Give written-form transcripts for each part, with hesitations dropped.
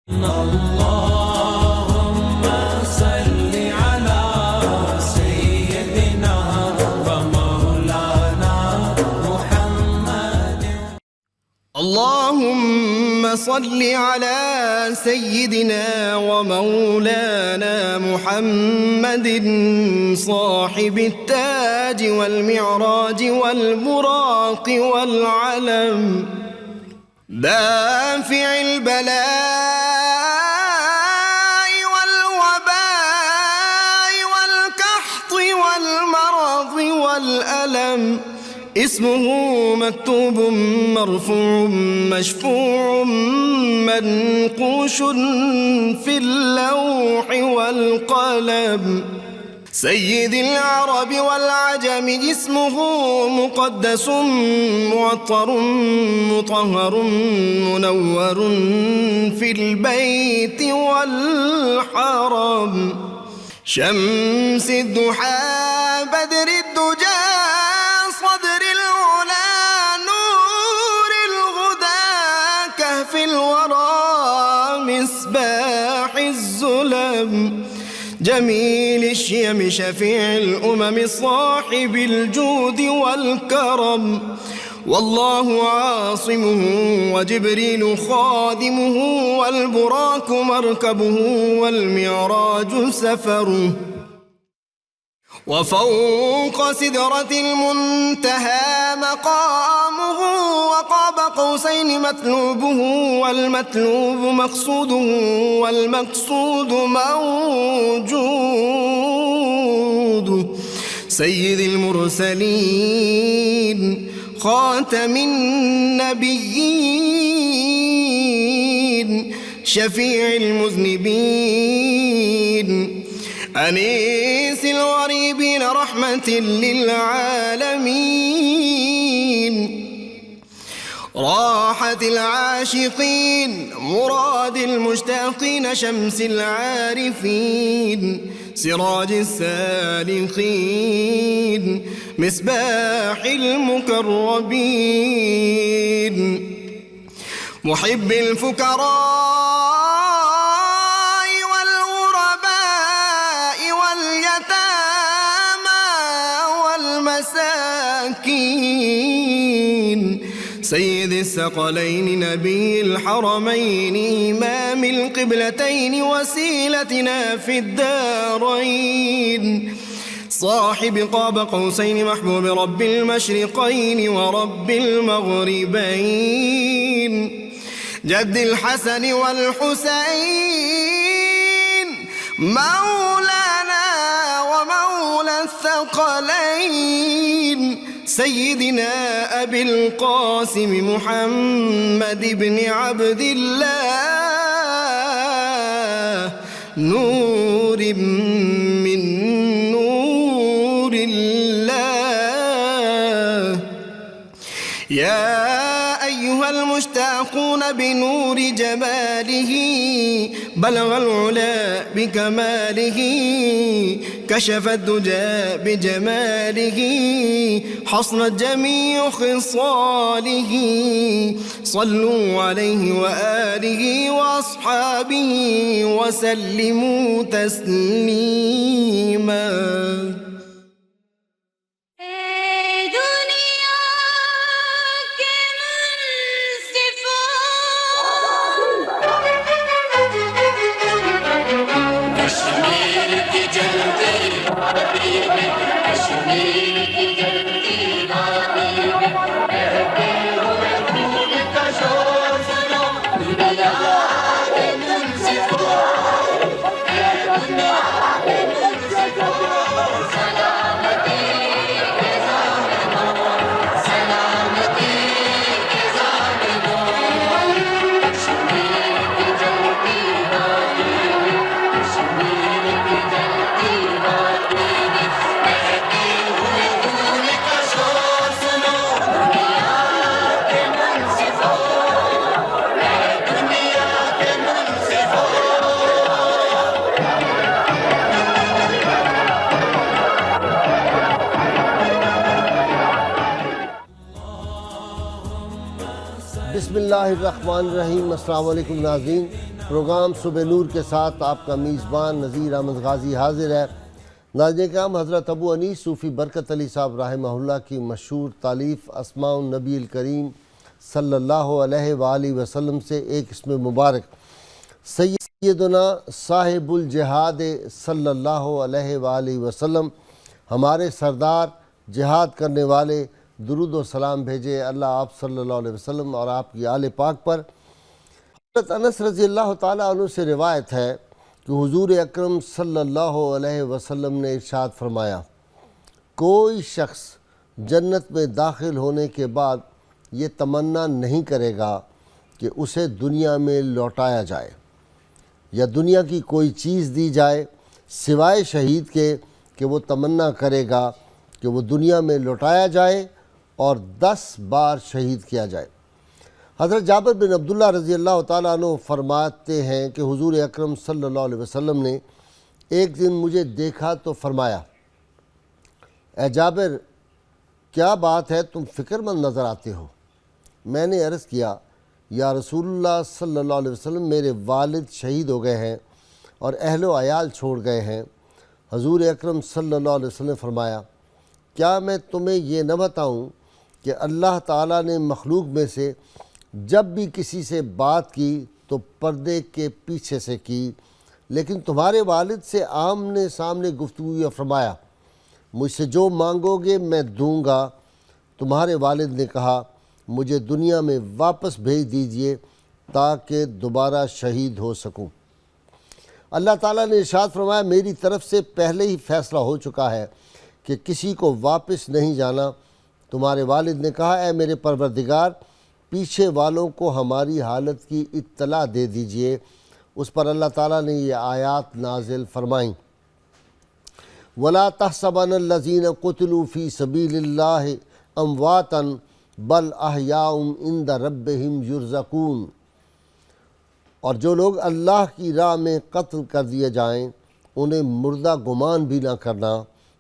اللهم صل على سيدنا ومولانا محمد. اللهم صل على سيدنا ومولانا محمد صاحب التاج والمعراج والبراق والعلم، دافع البلاء والوباء والقحط والمرض والألم، اسمه مكتوب مرفوع مشفوع منقوش في اللوح والقلم، سيد العرب والعجم، اسمه مقدس معطر مطهر منور في البيت والحرم، شمس الضحى بدر الدجى صدر العلا نور الهدى كهف الورى مصباح الظلم، جميل الشيم شفيع الأمم صاحب الجود والكرم، والله عاصمه وجبريل خادمه والبراق مركبه والمعراج سفره، وفوق سدرة المنتهى مقامه، وقاب قوسين مطلوبه والمطلوب مقصوده والمقصود موجود، سيد المرسلين خاتم النبيين شفيع المذنبين أنيس الغريبين رحمة للعالمين، راحة العاشقين مراد المشتاقين، شمس العارفين سراج السالكين مصباح المقربين، محب الفقراء والمساكين، سيد الثقلين نبي الحرمين إمام القبلتين وسيلتنا في الدارين، صاحب قاب قوسين محبوب رب المشرقين ورب المغربين، جد الحسن والحسين مولانا ومولى الثقلين، سيدنا أبي القاسم محمد بن عبد الله، نور من نور الله، يا أيها المشتاقون بنور جماله، بلغ العلا بكماله، كشف الدجى بجماله، حصنت جميع خصاله، صلوا عليه وآله وأصحابه وسلموا تسليما. Yeah. اللہ الرحمن الرحیم۔ السلام علیکم ناظرین، پروگرام صبح نور کے ساتھ آپ کا میزبان نذیر احمد غازی حاضر ہے۔ ناظرین کرام، حضرت ابو انیس صوفی برکت علی صاحب رحمہ اللہ کی مشہور تالیف اسماء النبی الکریم صلی اللہ علیہ وآلہ وسلم سے ایک اسم مبارک سیدنا صاحب الجہاد صلی اللہ علیہ وآلہ وسلم، ہمارے سردار جہاد کرنے والے، درود و سلام بھیجے اللہ آپ صلی اللہ علیہ وسلم اور آپ کی آل پاک پر۔ حضرت انس رضی اللہ تعالیٰ عنہ سے روایت ہے کہ حضور اکرم صلی اللہ علیہ وسلم نے ارشاد فرمایا، کوئی شخص جنت میں داخل ہونے کے بعد یہ تمنا نہیں کرے گا کہ اسے دنیا میں لوٹایا جائے یا دنیا کی کوئی چیز دی جائے، سوائے شہید کے کہ وہ تمنا کرے گا کہ وہ دنیا میں لوٹایا جائے اور 10 بار شہید کیا جائے۔ حضرت جابر بن عبداللہ رضی اللہ تعالیٰ عنہ فرماتے ہیں کہ حضور اکرم صلی اللہ علیہ وسلم نے ایک دن مجھے دیکھا تو فرمایا، اے جابر، کیا بات ہے، تم فکر مند نظر آتے ہو؟ میں نے عرض کیا، یا رسول اللہ صلی اللہ علیہ وسلم، میرے والد شہید ہو گئے ہیں اور اہل و عیال چھوڑ گئے ہیں۔ حضور اکرم صلی اللہ علیہ وسلم نے فرمایا، کیا میں تمہیں یہ نہ بتاؤں کہ اللہ تعالیٰ نے مخلوق میں سے جب بھی کسی سے بات کی تو پردے کے پیچھے سے کی، لیکن تمہارے والد سے آمنے سامنے گفتگو یا فرمایا، مجھ سے جو مانگو گے میں دوں گا۔ تمہارے والد نے کہا، مجھے دنیا میں واپس بھیج دیجئے تاکہ دوبارہ شہید ہو سکوں۔ اللہ تعالیٰ نے ارشاد فرمایا، میری طرف سے پہلے ہی فیصلہ ہو چکا ہے کہ کسی کو واپس نہیں جانا۔ تمہارے والد نے کہا، اے میرے پروردگار، پیچھے والوں کو ہماری حالت کی اطلاع دے دیجئے۔ اس پر اللہ تعالیٰ نے یہ آیات نازل فرمائیں، وَلَا تَحْسَبَنَّ الَّذِينَ قُتِلُوا فِي سَبِيلِ اللَّهِ أَمْوَاتًا بَلْ أَحْيَاءٌ عِندَ رَبِّهِمْ يُرْزَقُونَ۔ اور جو لوگ اللہ کی راہ میں قتل کر دیے جائیں انہیں مردہ گمان بھی نہ کرنا،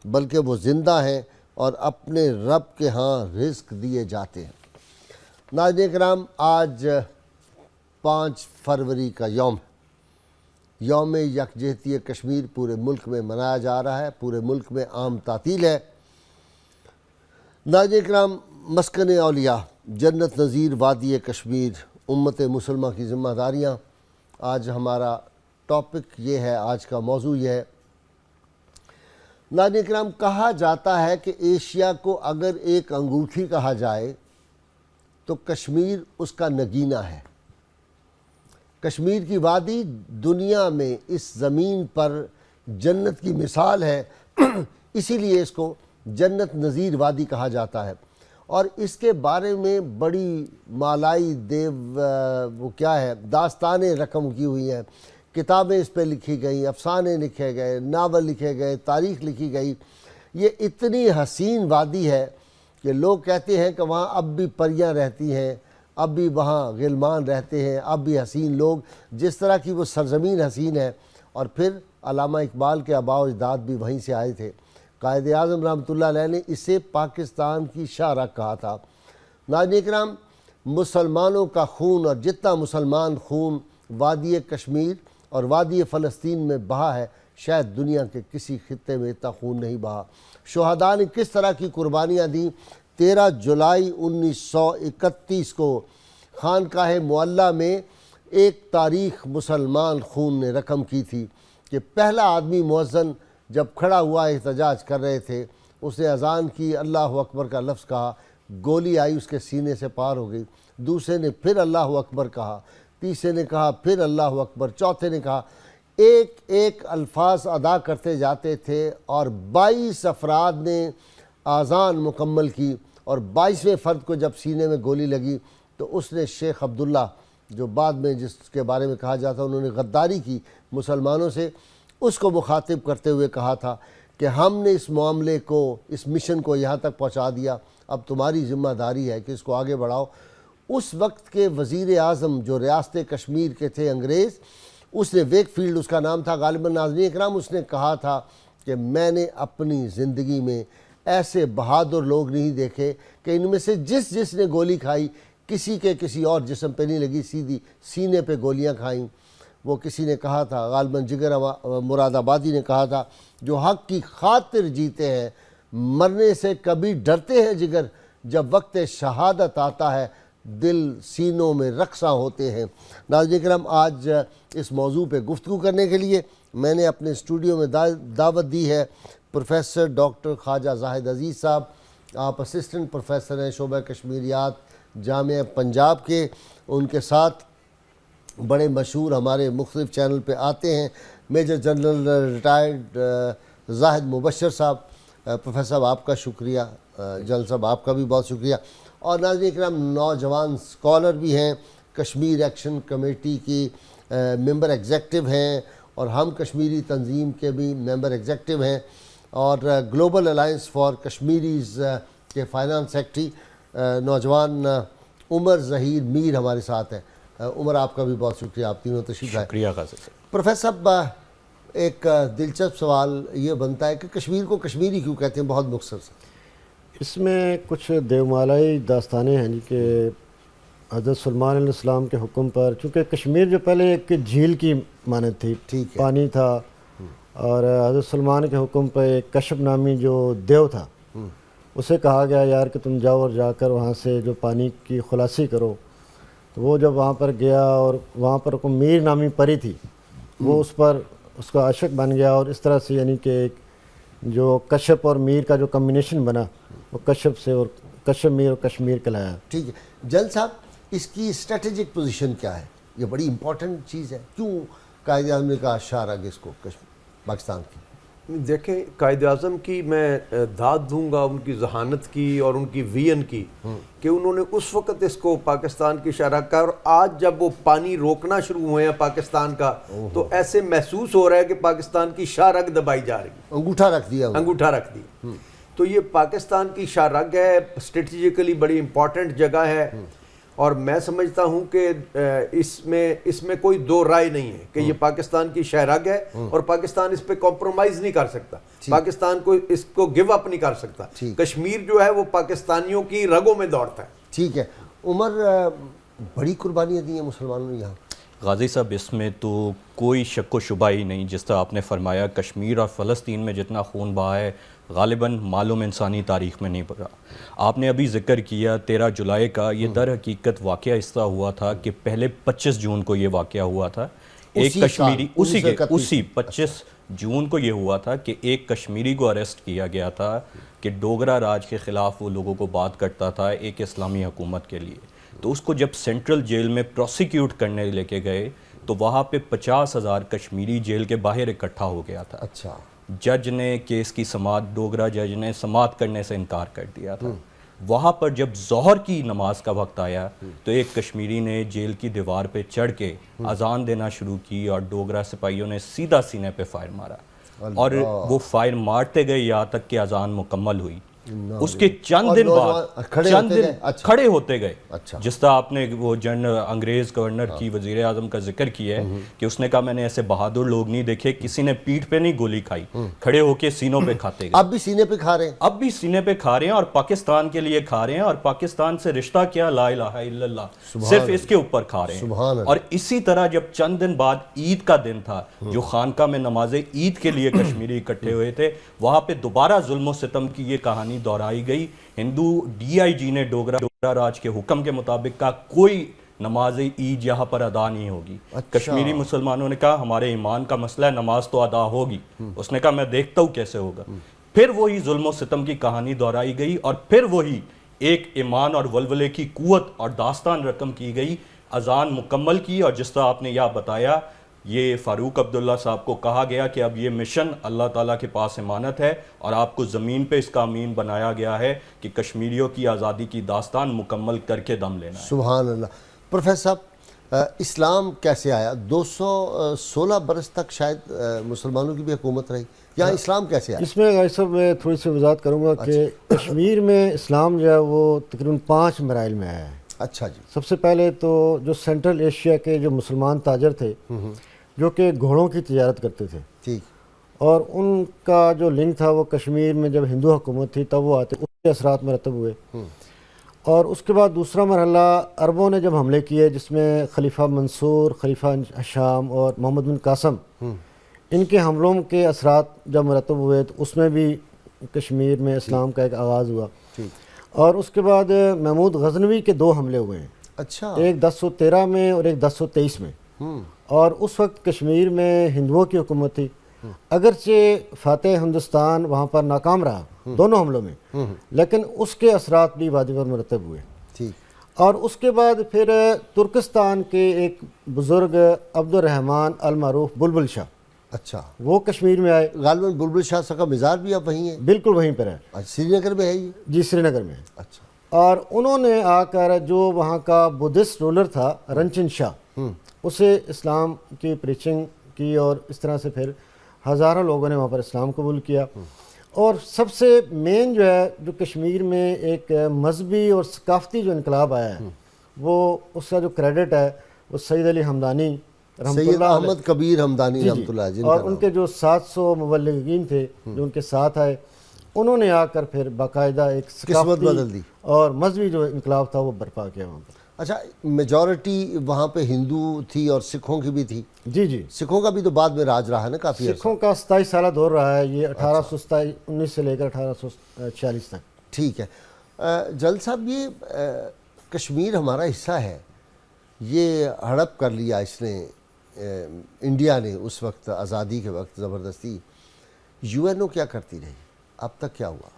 بلکہ وہ زندہ ہیں اور اپنے رب کے ہاں رزق دیے جاتے ہیں۔ ناظرین کرام، آج 5 فروری کا یوم یکجہتی کشمیر پورے ملک میں منایا جا رہا ہے، پورے ملک میں عام تعطیل ہے۔ ناظرین کرام، مسکن اولیاء، جنت نظیر وادی کشمیر، امت مسلمہ کی ذمہ داریاں، آج ہمارا ٹاپک یہ ہے، آج کا موضوع یہ ہے۔ ناظرین کرام، کہا جاتا ہے کہ ایشیا کو اگر ایک انگوٹھی کہا جائے تو کشمیر اس کا نگینہ ہے۔ کشمیر کی وادی دنیا میں اس زمین پر جنت کی مثال ہے، اسی لیے اس کو جنت نظیر وادی کہا جاتا ہے۔ اور اس کے بارے میں بڑی مالائی وہ کیا ہے، داستانیں رقم کی ہوئی ہیں، کتابیں اس پہ لکھی گئیں، افسانے لکھے گئے، ناول لکھے گئے، تاریخ لکھی گئی۔ یہ اتنی حسین وادی ہے کہ لوگ کہتے ہیں کہ وہاں اب بھی پریاں رہتی ہیں، اب بھی وہاں غلمان رہتے ہیں، اب بھی حسین لوگ، جس طرح کی وہ سرزمین حسین ہے۔ اور پھر علامہ اقبال کے آباء و اجداد بھی وہیں سے آئے تھے۔ قائد اعظم رحمۃ اللہ علیہ نے اسے پاکستان کی شاہراہ کہا تھا۔ ناظرین کرام، مسلمانوں کا خون، اور جتنا مسلمان خون وادی کشمیر اور وادی فلسطین میں بہا ہے، شاید دنیا کے کسی خطے میں اتنا خون نہیں بہا۔ شہداء نے کس طرح کی قربانیاں دیں۔ 13 جولائی 1931 کو خانقاہ معلیٰ میں ایک تاریخ مسلمان خون نے رقم کی تھی کہ پہلا آدمی مؤذن جب کھڑا ہوا احتجاج کر رہے تھے، اس نے اذان کی، اللہ اکبر کا لفظ کہا، گولی آئی اس کے سینے سے پار ہو گئی۔ دوسرے نے پھر اللہ اکبر کہا، تیسرے نے کہا پھر اللہ اکبر، چوتھے نے کہا، ایک ایک الفاظ ادا کرتے جاتے تھے، اور 22 افراد نے اذان مکمل کی، اور 22ویں فرد کو جب سینے میں گولی لگی تو اس نے شیخ عبداللہ، جو بعد میں جس کے بارے میں کہا جاتا انہوں نے غداری کی مسلمانوں سے، اس کو مخاطب کرتے ہوئے کہا تھا کہ ہم نے اس معاملے کو، اس مشن کو یہاں تک پہنچا دیا، اب تمہاری ذمہ داری ہے کہ اس کو آگے بڑھاؤ۔ اس وقت کے وزیر اعظم جو ریاست کشمیر کے تھے انگریز، اس نے ویک فیلڈ اس کا نام تھا غالباً، ناظرین اکرام، اس نے کہا تھا کہ میں نے اپنی زندگی میں ایسے بہادر لوگ نہیں دیکھے کہ ان میں سے جس نے گولی کھائی کسی کے کسی اور جسم پہ نہیں لگی، سیدھی سینے پہ گولیاں کھائیں۔ وہ کسی نے کہا تھا، غالباً جگر مراد آبادی نے کہا تھا، جو حق کی خاطر جیتے ہیں مرنے سے کبھی ڈرتے ہیں جگر، جب وقت شہادت آتا ہے دل سینوں میں رقصاں ہوتے ہیں۔ ناظرین کرام، آج اس موضوع پہ گفتگو کرنے کے لیے میں نے اپنے اسٹوڈیو میں دعوت دی ہے پروفیسر ڈاکٹر خواجہ زاہد عزیز صاحب۔ آپ اسسٹنٹ پروفیسر ہیں شعبہ کشمیریات جامعہ پنجاب کے۔ ان کے ساتھ بڑے مشہور ہمارے مختلف چینل پہ آتے ہیں میجر جنرل ریٹائرڈ زاہد مبشر صاحب۔ پروفیسر صاحب آپ کا شکریہ، جنرل صاحب آپ کا بھی بہت شکریہ۔ اور ناظرین کرام، نوجوان سکالر بھی ہیں، کشمیر ایکشن کمیٹی کی ممبر ایگزیکٹو ہیں، اور ہم کشمیری تنظیم کے بھی ممبر ایگزیکٹو ہیں، اور گلوبل الائنس فار کشمیریز کے فائنانس سیکرٹری نوجوان عمر ظہیر میر ہمارے ساتھ ہیں۔ عمر، آپ کا بھی بہت شکریہ، آپ تینوں تشریف لائے۔ شکریہ غازی صاحب۔ پروفیسر صاحب، ایک دلچسپ سوال یہ بنتا ہے کہ کشمیر کو کشمیری کیوں کہتے ہیں؟ بہت مختصر سے۔ اس میں کچھ دیومالائی داستانیں ہیں جی کہ حضرت سلیمان علیہ السلام کے حکم پر، چونکہ کشمیر جو پہلے ایک جھیل کی مانند تھی، ٹھیک ہے، پانی تھا، اور حضرت سلیمان کے حکم پر ایک کشپ نامی جو دیو تھا اسے کہا گیا یار کہ تم جاؤ اور جا کر وہاں سے جو پانی کی خلاصی کرو۔ تو وہ جب وہاں پر گیا اور وہاں پر کوئی میر نامی پری تھی، وہ اس پر اس کا عاشق بن گیا، اور اس طرح سے یعنی کہ ایک جو کشپ اور میر کا جو کمبینیشن بنا وہ کشپ سے اور کشپ میر اور کشمیر کہلایا۔ ٹھیک ہے جن صاحب، اس کی اسٹریٹجک پوزیشن کیا ہے؟ یہ بڑی امپورٹنٹ چیز ہے، کیوں قائد اعظم نے کہا شاہ رگ اس کو پاکستان کی؟ دیکھیں، قائد اعظم کی میں داد دوں گا ان کی ذہانت کی اور ان کی ویژن کی کہ انہوں نے اس وقت اس کو پاکستان کی شاہ رگ کا، اور آج جب وہ پانی روکنا شروع ہوئے ہیں پاکستان کا تو ایسے محسوس ہو رہا ہے کہ پاکستان کی شاہ رگ دبائی جا رہی ہے، انگوٹھا رکھ دیا، انگوٹھا رکھ دی۔ تو یہ پاکستان کی شاہ رگ ہے، اسٹریٹجیکلی بڑی امپورٹنٹ جگہ ہے، اور میں سمجھتا ہوں کہ اس میں کوئی دو رائے نہیں ہے کہ یہ پاکستان کی شاہ رگ ہے، اور پاکستان اس پہ کمپرومائز نہیں کر سکتا، پاکستان کو اس کو گیو اپ نہیں کر سکتا۔ کشمیر جو ہے وہ پاکستانیوں کی رگوں میں دوڑتا ہے۔ ٹھیک ہے عمر، بڑی قربانیاں دی ہیں مسلمانوں نے یہاں۔ غازی صاحب، اس میں تو کوئی شک و شبہ ہی نہیں، جس طرح آپ نے فرمایا کشمیر اور فلسطین میں جتنا خون بہا ہے غالباً معلوم انسانی تاریخ میں نہیں پڑا۔ آپ نے ابھی ذکر کیا 13 جولائی کا، یہ در حقیقت واقعہ اس طرح ہوا تھا کہ پہلے 25 جون کو یہ واقعہ ہوا تھا۔ ایک کشمیری اسی 25 جون کو یہ ہوا تھا کہ ایک کشمیری کو اریسٹ کیا گیا تھا کہ ڈوگرا راج کے خلاف وہ لوگوں کو بات کرتا تھا ایک اسلامی حکومت کے لیے۔ تو اس کو جب سینٹرل جیل میں پروسیکیوٹ کرنے لے کے گئے تو وہاں پہ 50,000 کشمیری جیل کے باہر اکٹھا ہو گیا تھا۔ اچھا، جج نے کیس کی سماعت، ڈوگرا جج نے سماعت کرنے سے انکار کر دیا تھا۔ وہاں پر جب ظہر کی نماز کا وقت آیا تو ایک کشمیری نے جیل کی دیوار پہ چڑھ کے اذان دینا شروع کی، اور ڈوگرا سپاہیوں نے سیدھا سینے پہ فائر مارا، اور وہ فائر مارتے گئے یہاں تک کہ اذان مکمل ہوئی۔ اس کے چند دن بعد کھڑے ہوتے گئے، جس طرح آپ نے وہ انگریز گورنر کی وزیر اعظم کا ذکر کیا ہے کہ اس نے کہا میں نے ایسے بہادر لوگ نہیں دیکھے، کسی نے پیٹھ پہ نہیں گولی کھائی، کھڑے ہو کے سینوں پہ کھاتے گئے۔ اب بھی سینے پہ کھا رہے ہیں، اب بھی سینے پہ کھا رہے ہیں، اور پاکستان کے لیے کھا رہے ہیں، اور پاکستان سے رشتہ کیا، لا الہ الا اللہ، صرف اس کے اوپر کھا رہے ہیں۔ اور اسی طرح جب چند دن بعد عید کا دن تھا، جو خانقاہ میں نماز عید کے لیے کشمیری اکٹھے ہوئے تھے، وہاں پہ دوبارہ ظلم و ستم کی یہ کہانی دہرائی گئی۔ ہندو ڈی آئی جی نے ڈوگرا راج کے حکم کے مطابق کہا کوئی نماز عید یہاں پر ادا نہیں ہوگی۔ کشمیری مسلمانوں نے کہا ہمارے ایمان کا مسئلہ ہے، نماز تو ادا ہوگی۔ اس نے کہا میں دیکھتا ہوں کیسے ہوگا۔ پھر وہی ظلم و ستم کی کہانی دہرائی گئی، اور پھر وہی ایک ایمان اور ولولے کی قوت اور داستان رقم کی گئی، اذان مکمل کی، اور جس طرح آپ نے یہ بتایا، یہ فاروق عبداللہ صاحب کو کہا گیا کہ اب یہ مشن اللہ تعالیٰ کے پاس امانت ہے، اور آپ کو زمین پہ اس کا امین بنایا گیا ہے کہ کشمیریوں کی آزادی کی داستان مکمل کر کے دم لینا ہے۔ سبحان اللہ۔ پروفیسر صاحب، اسلام کیسے آیا؟ 216 برس تک شاید مسلمانوں کی بھی حکومت رہی، یا اسلام کیسے آیا؟ اس میں غازی صاحب میں تھوڑی سی وضاحت کروں گا کہ کشمیر میں اسلام جو ہے وہ تقریباً 5 مراحل میں آیا ہے۔ اچھا جی۔ سب سے پہلے تو جو سینٹرل ایشیا کے جو مسلمان تاجر تھے جو کہ گھوڑوں کی تجارت کرتے تھے، ٹھیک، اور ان کا جو لنک تھا وہ کشمیر میں جب ہندو حکومت تھی تب وہ آتے، اس کے اثرات مرتب ہوئے، اور اس کے بعد دوسرا مرحلہ عربوں نے جب حملے کیے، جس میں خلیفہ منصور، خلیفہ ہشام اور محمد بن قاسم، ان کے حملوں کے اثرات جب مرتب ہوئے تو اس میں بھی کشمیر میں اسلام کا ایک آغاز ہوا. اور اس کے بعد محمود غزنوی کے 2 حملے ہوئے ہیں. اچھا. ایک 1013 میں اور ایک 1023 میں. اور اس وقت کشمیر میں ہندوؤں کی حکومت تھی، اگرچہ فاتح ہندوستان وہاں پر ناکام رہا دونوں حملوں میں، لیکن اس کے اثرات بھی وادی پر مرتب ہوئے. اور اس کے بعد پھر ترکستان کے ایک بزرگ عبد الرحمن المعروف بلبل شاہ، اچھا، وہ کشمیر میں آئے. غالباً بلبل شاہ صاحب کا مزار بھی اب وہیں ہے؟ بالکل وہیں پر ہے. سری نگر میں ہے یہ؟ جی سری نگر میں ہے. اچھا. اور انہوں نے آ کر جو وہاں کا بدھسٹ رولر تھا رنچن شاہ، اسے اسلام کی پریچنگ کی، اور اس طرح سے پھر ہزاروں لوگوں نے وہاں پر اسلام قبول کیا. اور سب سے مین جو ہے جو کشمیر میں ایک مذہبی اور ثقافتی جو انقلاب آیا ہے، وہ اس کا جو کریڈٹ ہے وہ سید علی ہمدانی رحمۃ سید اللہ احمد کبیر ہمدانی رحمۃ اللہ علیہ، اور ان کے جو 700 مبلغین تھے جو ان کے ساتھ آئے، انہوں نے آ کر پھر باقاعدہ ایک قسمت بدل دی اور مذہبی جو انقلاب تھا وہ برپا کیا وہاں پر. اچھا، میجورٹی وہاں پہ ہندو تھی اور سکھوں کی بھی تھی؟ جی جی. سکھوں کا بھی تو بعد میں راج رہا ہے نا کافی عرصہ. سکھوں کا 27 سالہ دور رہا ہے، یہ 1819 سے لے کر 1846 تک. ٹھیک ہے. جل صاحب، یہ کشمیر ہمارا حصہ ہے، یہ ہڑپ کر لیا اس نے انڈیا نے اس وقت آزادی کے وقت زبردستی. یو این او کیا کرتی رہی؟ اب تک کیا ہوا؟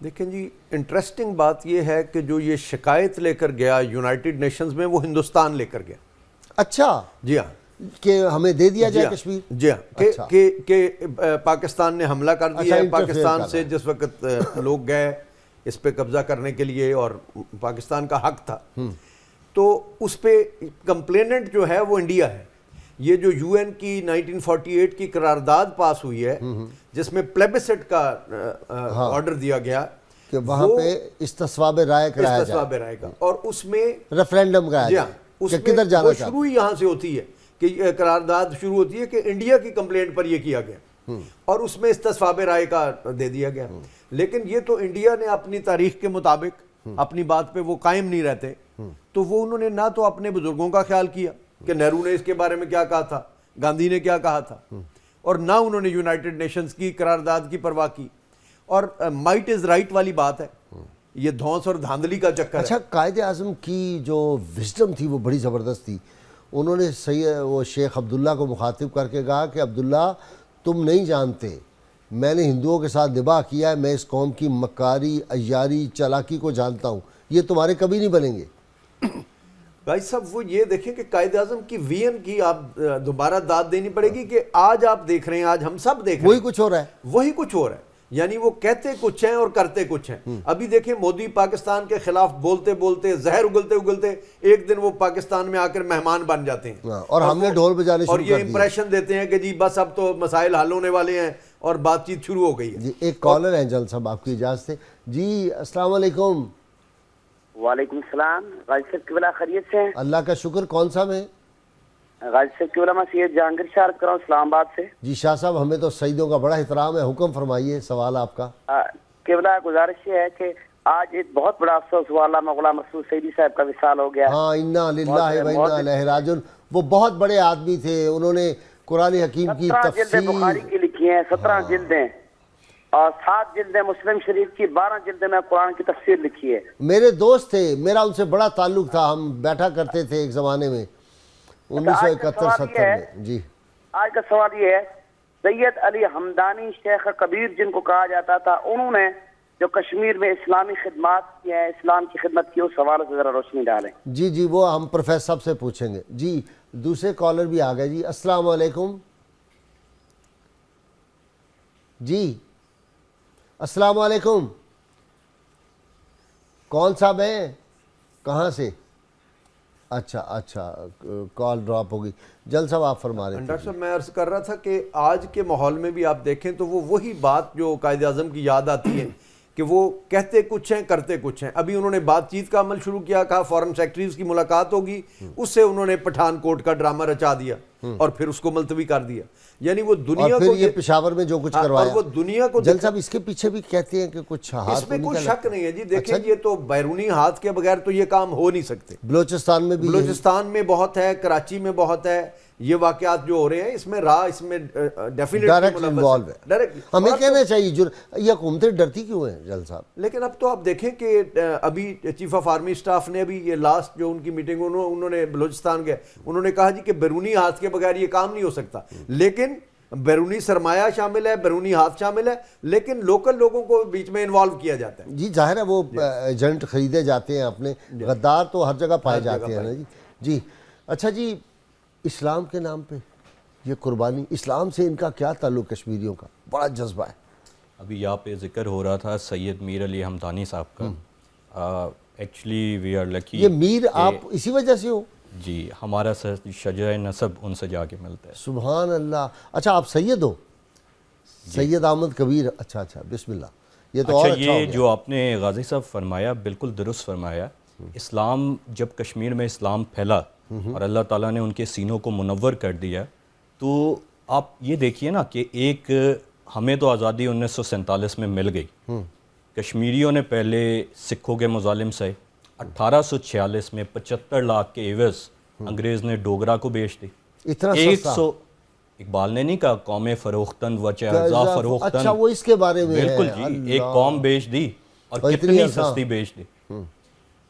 دیکھیں جی، انٹرسٹنگ بات یہ ہے کہ جو یہ شکایت لے کر گیا یونائٹڈ نیشنز میں، وہ ہندوستان لے کر گیا. اچھا. جی ہاں، کہ ہمیں دے دیا جائے کشمیر. جی ہاں، کہ پاکستان نے حملہ کر دیا ہے. پاکستان سے جس وقت لوگ گئے اس پہ قبضہ کرنے کے لیے اور پاکستان کا حق تھا، تو اس پہ کمپلیننٹ جو ہے وہ انڈیا ہے. یہ جو یو این کی 1948 کی قرارداد پاس ہوئی ہے، جس میں پلیبسٹ کا آرڈر دیا گیا کہ وہاں پہ استصواب رائے کرایا جائے، استصواب رائے کا، اور اس میں ریفرینڈم کرایا جائے کہ کدھر جانا چاہتے ہیں. شروع ہی یہاں سے ہوتی ہے کہ قرارداد شروع ہوتی ہے کہ انڈیا کی کمپلینٹ پر یہ کیا گیا، اور اس میں استصواب رائے کا دے دیا گیا. لیکن یہ تو انڈیا نے اپنی تاریخ کے مطابق اپنی بات پہ وہ قائم نہیں رہتے، تو وہ انہوں نے نہ تو اپنے بزرگوں کا خیال کیا کہ نہرو نے اس کے بارے میں کیا کہا تھا، گاندھی نے کیا کہا تھا، اور نہ انہوں نے یونائٹڈ نیشنز کی قرارداد کی پرواہ کی. اور مائٹ از رائٹ والی بات ہے، یہ دھونس اور دھاندلی کا چکر ہے. اچھا، قائد اعظم کی جو وزڈم تھی وہ بڑی زبردست تھی. انہوں نے وہ شیخ عبداللہ کو مخاطب کر کے کہا کہ عبداللہ، تم نہیں جانتے، میں نے ہندوؤں کے ساتھ نباہ کیا ہے، میں اس قوم کی مکاری، عیاری، چالاکی کو جانتا ہوں، یہ تمہارے کبھی نہیں بنیں گے. بھائی صاحب، وہ یہ دیکھیں کہ قائد اعظم کی وی این کی آپ دوبارہ داد دینی پڑے گی کہ آج آپ دیکھ رہے ہیں، آج ہم سب دیکھ رہے ہیں وہی کچھ ہو رہا ہے، وہی کچھ ہو رہا ہے. یعنی وہ کہتے کچھ ہیں اور کرتے کچھ ہیں. ابھی دیکھیں مودی پاکستان کے خلاف بولتے بولتے، زہر اگلتے اگلتے، ایک دن وہ پاکستان میں آ کر مہمان بن جاتے ہیں، اور ہم نے ڈھول بجانے شروع اور کر یہ دیے، امپریشن دیتے ہیں کہ جی بس اب تو مسائل حل ہونے والے ہیں اور بات چیت شروع ہو گئی ہے. جی ایک کالر ہیں جل صاحب، آپ کی اجازت ہے. جی السلام علیکم. وعلیکم السلام. غازی صاحب کی بلا خیریت سے ہیں؟ اللہ کا شکر. کون صاحب ہیں؟ غازی صاحب کی بلا میں سید جہانگیر شاہ عرض کر رہا ہوں اسلام آباد سے. جی شاہ صاحب، ہمیں تو سعیدوں کا بڑا احترام ہے، حکم فرمائیے. سوال آپ کا. قبلہ گزارش یہ ہے کہ آج ایک بہت بڑا افسوس ہوا، علامہ غلام رسول سعیدی صاحب کا وصال ہو گیا. ہاں، انا للہ و انا الیہ راجعون. وہ بہت بڑے آدمی تھے، انہوں نے قرآن حکیم کی 17 جلدیں تفسیر، بخاری کی لکھی ہیں، 17 جلدیں، اور 7 جلدیں مسلم شریف کی، 12 جلدیں میں قرآن کی تفسیر لکھی ہے. میرے دوست تھے، میرا ان سے بڑا تعلق تھا، ہم بیٹھا کرتے تھے ایک زمانے میں 1971-70 میں. جی آج کا سوال یہ ہے، سید علی ہمدانی شیخ کبیر جن کو کہا جاتا تھا، انہوں نے جو کشمیر میں اسلامی خدمات کی ہیں، اسلام کی خدمت کی، اس حوالے سے ذرا روشنی ڈالیں. جی جی، وہ ہم پروفیسر صاحب سے پوچھیں گے. جی دوسرے کالر بھی آ گئے. جی السلام علیکم. جی السلام علیکم. کون صاحب ہیں؟ کہاں سے؟ اچھا کال ڈراپ ہو گئی. جل صاحب آپ فرما رہے تھے. ڈاکٹر صاحب، میں عرض کر رہا تھا کہ آج کے ماحول میں بھی آپ دیکھیں تو وہ وہی بات جو قائد اعظم کی یاد آتی ہے کہ وہ کہتے کچھ ہیں کرتے کچھ ہیں. ابھی انہوں نے بات چیت کا عمل شروع کیا، کہا فارن سیکرٹریز کی ملاقات ہوگی، اس سے انہوں نے پٹھان کوٹ کا ڈرامہ رچا دیا. اور پھر اس کو ملتوی کر دیا. یعنی وہ دنیا اور کو پھر یہ پشاور میں جو کچھ کروایا اور وہ دنیا کو جل صاحب اس کے پیچھے بھی کہتے ہیں کہ کچھ ہاتھ اس میں کوئی شک نہیں ہے جی. دیکھیں یہ تو بیرونی ہاتھ کے بغیر تو یہ کام ہو نہیں سکتے. بلوچستان میں بھی بلوچستان میں بحت ہے, کراچی میں بہت ہے. یہ واقعات جو ہو رہے ہیں اس میں اس میں ڈائریکٹ انوالو ہے. ہمیں کہنا چاہیے یہ حکومتیں ڈرتی کیوں ہیں جل صاحب؟ لیکن اب تو آپ دیکھیں کہ ابھی چیف آف آرمی اسٹاف نے ابھی یہ لاسٹ جو ان کی میٹنگ انہوں نے بلوچستان گئے, انہوں نے کہا جی کہ بیرونی ہاتھ کے بغیر یہ کام نہیں ہو سکتا. لیکن بیرونی سرمایہ شامل ہے, بیرونی ہاتھ شامل ہے, لیکن لوکل لوگوں کو بیچ میں انوالو کیا جاتا ہے. جی ظاہر ہے وہ ایجنٹ خریدے جاتے ہیں اپنے, غدار تو ہر جگہ پائے جاتے ہیں نا جی. جی اچھا جی, اسلام کے نام پہ یہ قربانی, اسلام سے ان کا کیا تعلق کشمیریوں کا؟ بڑا جذبہ ہے. ابھی یہاں پہ ذکر ہو رہا تھا سید میر علی ہمدانی صاحب کا. Actually we are lucky. یہ میر آپ اسی وجہ سے ہو؟ جی, ہمارا شجرہ نسب ان سے جا کے ملتا ہے. سبحان اللہ. اچھا آپ سید ہو؟ سید احمد کبیر. اچھا بسم اللہ. یہ تو اچھا یہ جو آپ نے غازی صاحب فرمایا بالکل درست فرمایا. اسلام جب کشمیر میں اسلام پھیلا اور اللہ تعالیٰ نے ان کے سینوں کو منور کر دیا, تو آپ یہ دیکھیے نا کہ ایک ہمیں تو آزادی 1947 میں مل گئی, کشمیریوں نے پہلے سکھوں کے مظالم سہے. 1846 میں 75 لاکھ کے عوض انگریز نے ڈوگرا کو بیچ دی. اتنا سستا؟ اقبال نے نہیں کہا قوم فروختن و چہزا فروختن. اچھا وہ اس کے بارے میں بالکل جی, ایک قوم بیچ دی اور کتنی سستی بیچ دی.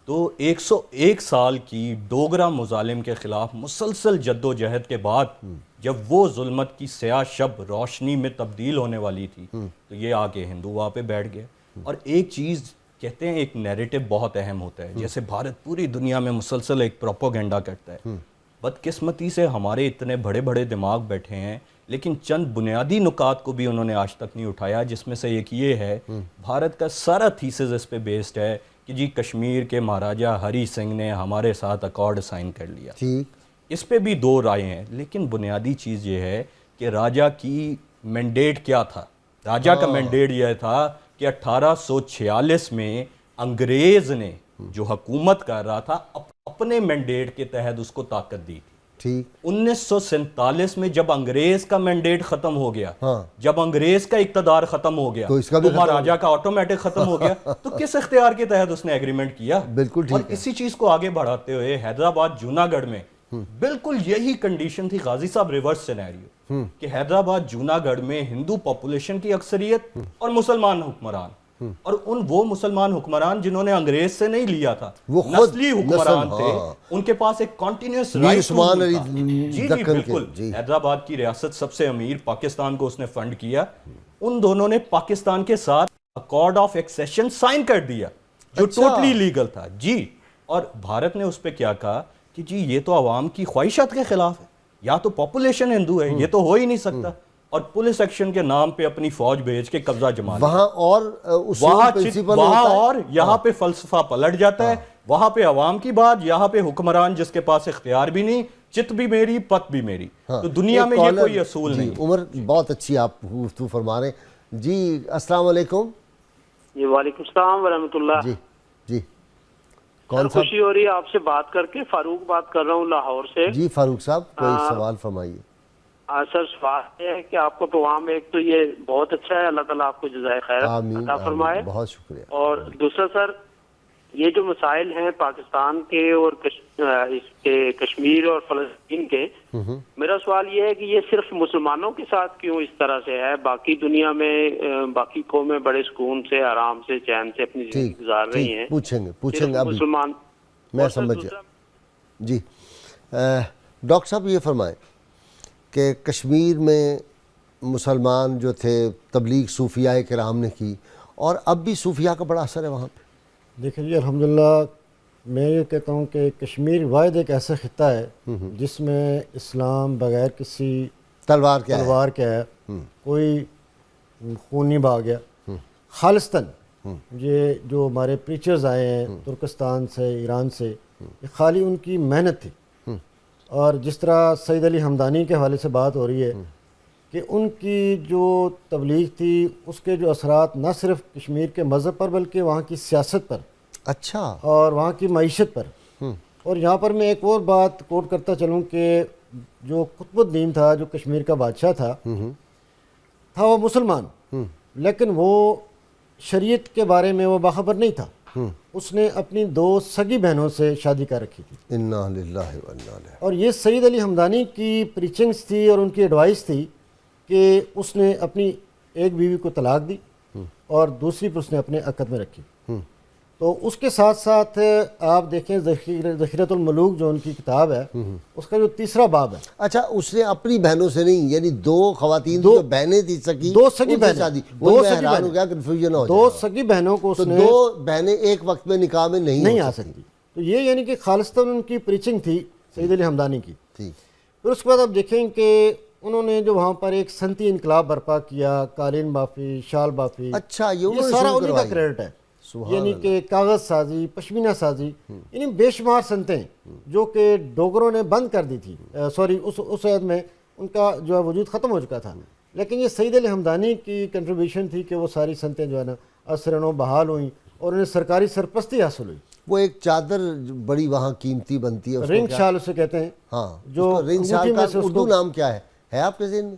تو 101 سال کی ڈوگرا مظالم کے خلاف مسلسل جد و جہد کے بعد جب وہ ظلمت کی سیاہ شب روشنی میں تبدیل ہونے والی تھی, تو یہ آ کے ہندو وہاں پہ بیٹھ گئے. اور ایک چیز کہتے ہیں ایک نیریٹو بہت اہم ہوتا ہے, جیسے بھارت پوری دنیا میں مسلسل ایک پروپوگنڈا کرتا ہے. بدقسمتی سے ہمارے اتنے بڑے بڑے دماغ بیٹھے ہیں, لیکن چند بنیادی نکات کو بھی انہوں نے آج تک نہیں اٹھایا, جس میں سے ایک یہ ہے بھارت کا سارا تھیسز اس پہ بیسڈ ہے کہ جی کشمیر کے مہاراجہ ہری سنگھ نے ہمارے ساتھ اکارڈ سائن کر لیا. اس پہ بھی دو رائے ہیں, لیکن بنیادی چیز یہ ہے کہ راجہ کی مینڈیٹ کیا تھا. راجہ کا مینڈیٹ یہ تھا کہ 1846 میں انگریز نے جو حکومت کر رہا تھا اپنے مینڈیٹ کے تحت اس کو طاقت دی تھی. 1947 میں جب انگریز کا مینڈیٹ ختم ہو گیا, جب انگریز کا اقتدار ختم ہو گیا, تو مہاراجہ کا آٹومیٹک ختم ہو گیا, تو کس اختیار کے تحت اس نے ایگریمنٹ کیا؟ بالکل ٹھیک. اور اسی چیز کو آگے بڑھاتے ہوئے حیدرآباد جوناگڑھ میں بالکل یہی کنڈیشن تھی غازی صاحب, ریورس سینیریو, کہ حیدرآباد جوناگڑھ میں ہندو پاپولیشن کی اکثریت اور مسلمان حکمران, اور وہ مسلمان حکمران جنہوں نے انگریز سے نہیں لیا تھا, وہ نسلی حکمران تھے, ان کے پاس ایک کنٹینیوس رائٹ تھا. جی بالکل. حیدرآباد کی ریاست سب سے امیر, پاکستان کو اس نے فنڈ کیا. ان دونوں نے پاکستان کے ساتھ اکارڈ آف ایکسیشن سائن کر دیا جو ٹوٹلی لیگل تھا. جی, اور بھارت نے اس پہ کیا کہا کہ جی یہ تو عوام کی خواہشات کے خلاف ہے, یا تو پاپولیشن ہندو ہے, یہ تو ہو ہی نہیں سکتا. اور پولیس ایکشن کے نام پہ اپنی فوج بھیج کے قبضہ جما وہاں, اور وہاں اور یہاں پہ فلسفہ پلٹ جاتا ہے. وہاں پہ عوام کی بات, یہاں پہ حکمران جس کے پاس اختیار بھی نہیں, چت بھی میری پت بھی میری. تو دنیا میں یہ کوئی اصول نہیں. عمر بہت اچھی آپ گفتگو فرما رہے ہیں جی. السلام علیکم. جی وعلیکم السلام ورحمۃ اللہ. جی کون سا؟ خوشی ہو رہی ہے آپ سے بات کر کے. فاروق بات کر رہا ہوں لاہور سے. جی فاروق صاحب کوئی سوال فرمائیے. سر سوال یہ ہے کہ آپ کو پروگرام ایک تو یہ بہت اچھا ہے, اللہ تعالیٰ آپ کو جزائے خیر عطا فرمائے. بہت شکریہ. اور دوسرا سر, یہ جو مسائل ہیں پاکستان کے اور اس کے کشمیر اور فلسطین کے, میرا سوال یہ ہے کہ یہ صرف مسلمانوں کے ساتھ کیوں اس طرح سے ہے؟ باقی دنیا میں باقی قومیں بڑے سکون سے, آرام سے, چین سے اپنی زندگی گزار رہی ہیں. پوچھیں گے مسلمان. میں سمجھ گیا. جی ڈاکٹر صاحب یہ فرمائیں کہ کشمیر میں مسلمان جو تھے تبلیغ صوفیاء کرام نے کی, اور اب بھی صوفیاء کا بڑا اثر ہے وہاں پہ. دیکھیں جی الحمدللہ میں یہ کہتا ہوں کہ کشمیر واحد ایک ایسا خطہ ہے جس میں اسلام بغیر کسی تلوار کے ہے, کوئی خون نہیں بہا گیا. خالصتاً یہ جو ہمارے پریچرز آئے ہیں ترکستان سے, ایران سے, یہ خالی ان کی محنت تھی. اور جس طرح سید علی ہمدانی کے حوالے سے بات ہو رہی ہے کہ ان کی جو تبلیغ تھی اس کے جو اثرات نہ صرف کشمیر کے مذہب پر بلکہ وہاں کی سیاست پر, اچھا, اور وہاں کی معیشت پر اور یہاں پر میں ایک اور بات کوٹ کرتا چلوں کہ جو قطب الدین تھا جو کشمیر کا بادشاہ تھا وہ مسلمان، لیکن وہ شریعت کے بارے میں وہ باخبر نہیں تھا. اس نے اپنی 2 سگی بہنوں سے شادی کر رکھی تھی. انا للہ و انا الیہ. اور یہ سید علی حمدانی کی پریچنگز تھی اور ان کی ایڈوائس تھی کہ اس نے اپنی ایک بیوی کو طلاق دی اور دوسری پر اس نے اپنے عقد میں رکھی. تو اس کے ساتھ ساتھ آپ دیکھیں ذخیرۃ الملوک جو ان کی کتاب ہے اس کا جو 3 باب ہے. اچھا اس نے اپنی بہنوں سے نہیں، یعنی 2 خواتین جو بہنیں تھی سکی، 2 سگی بہنیں، شادی، 2 سگی حیران ہو گیا، کنفیوژن ہو 2 سگی بہنوں کو اس تو نے 2 بہنیں ایک وقت میں نکاح میں نہیں آ سکتی. تو یہ یعنی کہ خالصتاً ان کی پریچنگ تھی سید علی حمدانی کی. ٹھیک. پھر اس کے بعد آپ دیکھیں کہ انہوں نے جو وہاں پر ایک صنعتی انقلاب برپا کیا، قالین بافی، شال بافی. اچھا یہ سارا انہیں کا کریڈٹ ہے. یعنی کہ کاغذ سازی، پشمینہ سازی، یعنی بے شمار صنعتیں جو کہ ڈوگروں نے بند کر دی تھی. سوری اس عہد میں ان کا جو ہے وجود ختم ہو چکا تھا، لیکن یہ سید علی حمدانی کی کنٹریبیوشن تھی کہ وہ ساری صنعتیں جو ہے نا اثرن و بحال ہوئیں اور انہیں سرکاری سرپرستی حاصل ہوئی. وہ ایک چادر بڑی وہاں قیمتی بنتی ہے، رنگ شال اسے کہتے ہیں. ہاں جو رنگ شال کا اردو نام کیا ہے آپ کے ذہن میں؟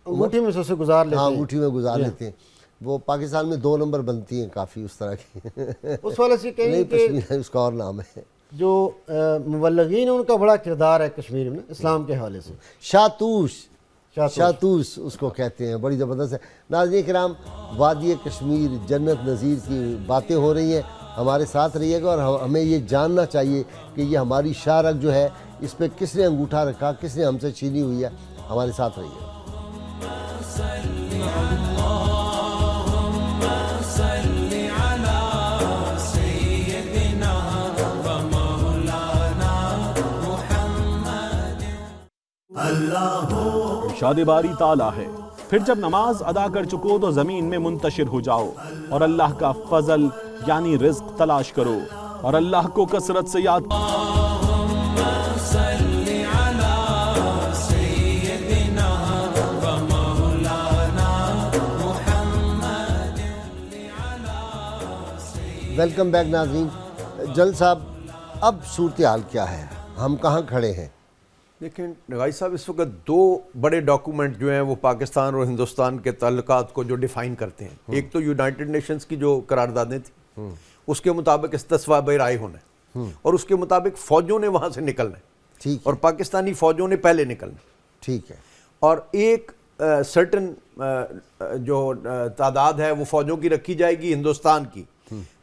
انگوٹھی میں سے اسے گزار لیتے ہیں. ہاں انگوٹھی میں گزار لیتے ہیں. وہ پاکستان میں 2 نمبر بنتی ہیں کافی اس طرح کی. اس والے سے کہیں کہ اس کا اور نام ہے. جو مبلغین ہیں ان کا بڑا کردار ہے کشمیر میں اسلام کے حوالے سے. شاتوش اس کو کہتے ہیں، بڑی زبردست ہے. ناظرین کرام، وادی کشمیر جنت نظیر کی باتیں ہو رہی ہیں، ہمارے ساتھ رہیے گا اور ہمیں یہ جاننا چاہیے کہ یہ ہماری شاہ رگ جو ہے اس پہ کس نے انگوٹھا رکھا، کس نے ہم سے چھینی ہوئی ہے. ہمارے ساتھ رہیے. ارشاد باری تعالیٰ ہے، پھر جب نماز ادا کر چکو تو زمین میں منتشر ہو جاؤ اور اللہ کا فضل یعنی رزق تلاش کرو اور اللہ کو کثرت سے یاد. ویلکم بیک ناظرین. جل صاحب، اب صورتحال کیا ہے، ہم کہاں کھڑے ہیں؟ دیکھیں نگاہی صاحب، اس وقت 2 بڑے ڈاکومنٹ جو ہیں وہ پاکستان اور ہندوستان کے تعلقات کو جو ڈیفائن کرتے ہیں. ایک تو یونائٹڈ نیشنز کی جو قراردادیں تھیں اس کے مطابق استصواب رائے ہونا ہے اور اس کے مطابق فوجوں نے وہاں سے نکلنا ہے. ٹھیک. اور پاکستانی فوجوں نے پہلے نکلنا. ٹھیک ہے. اور ایک سرٹن جو تعداد ہے وہ فوجوں کی رکھی جائے گی ہندوستان کی.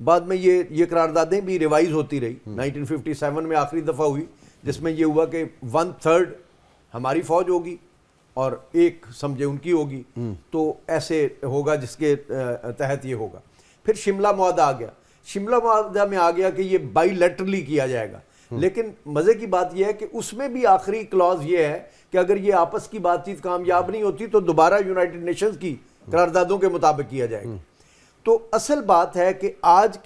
بعد میں یہ قراردادیں بھی ریوائز ہوتی رہی. 1957 میں آخری دفعہ ہوئی جس میں یہ ہوا کہ 1/3 ہماری فوج ہوگی اور 1 سمجھے ان کی ہوگی. تو ایسے ہوگا جس کے تحت یہ ہوگا. پھر شملہ معاہدہ آ گیا. شملہ معاہدہ میں آ گیا کہ یہ بائی لیٹرلی کیا جائے گا. لیکن مزے کی بات یہ ہے کہ اس میں بھی آخری کلاز یہ ہے کہ اگر یہ آپس کی بات چیت کامیاب نہیں ہوتی تو دوبارہ یونائٹڈ نیشنز کی قراردادوں کے مطابق کیا جائے گا. تو اصل بات ہے کہ آج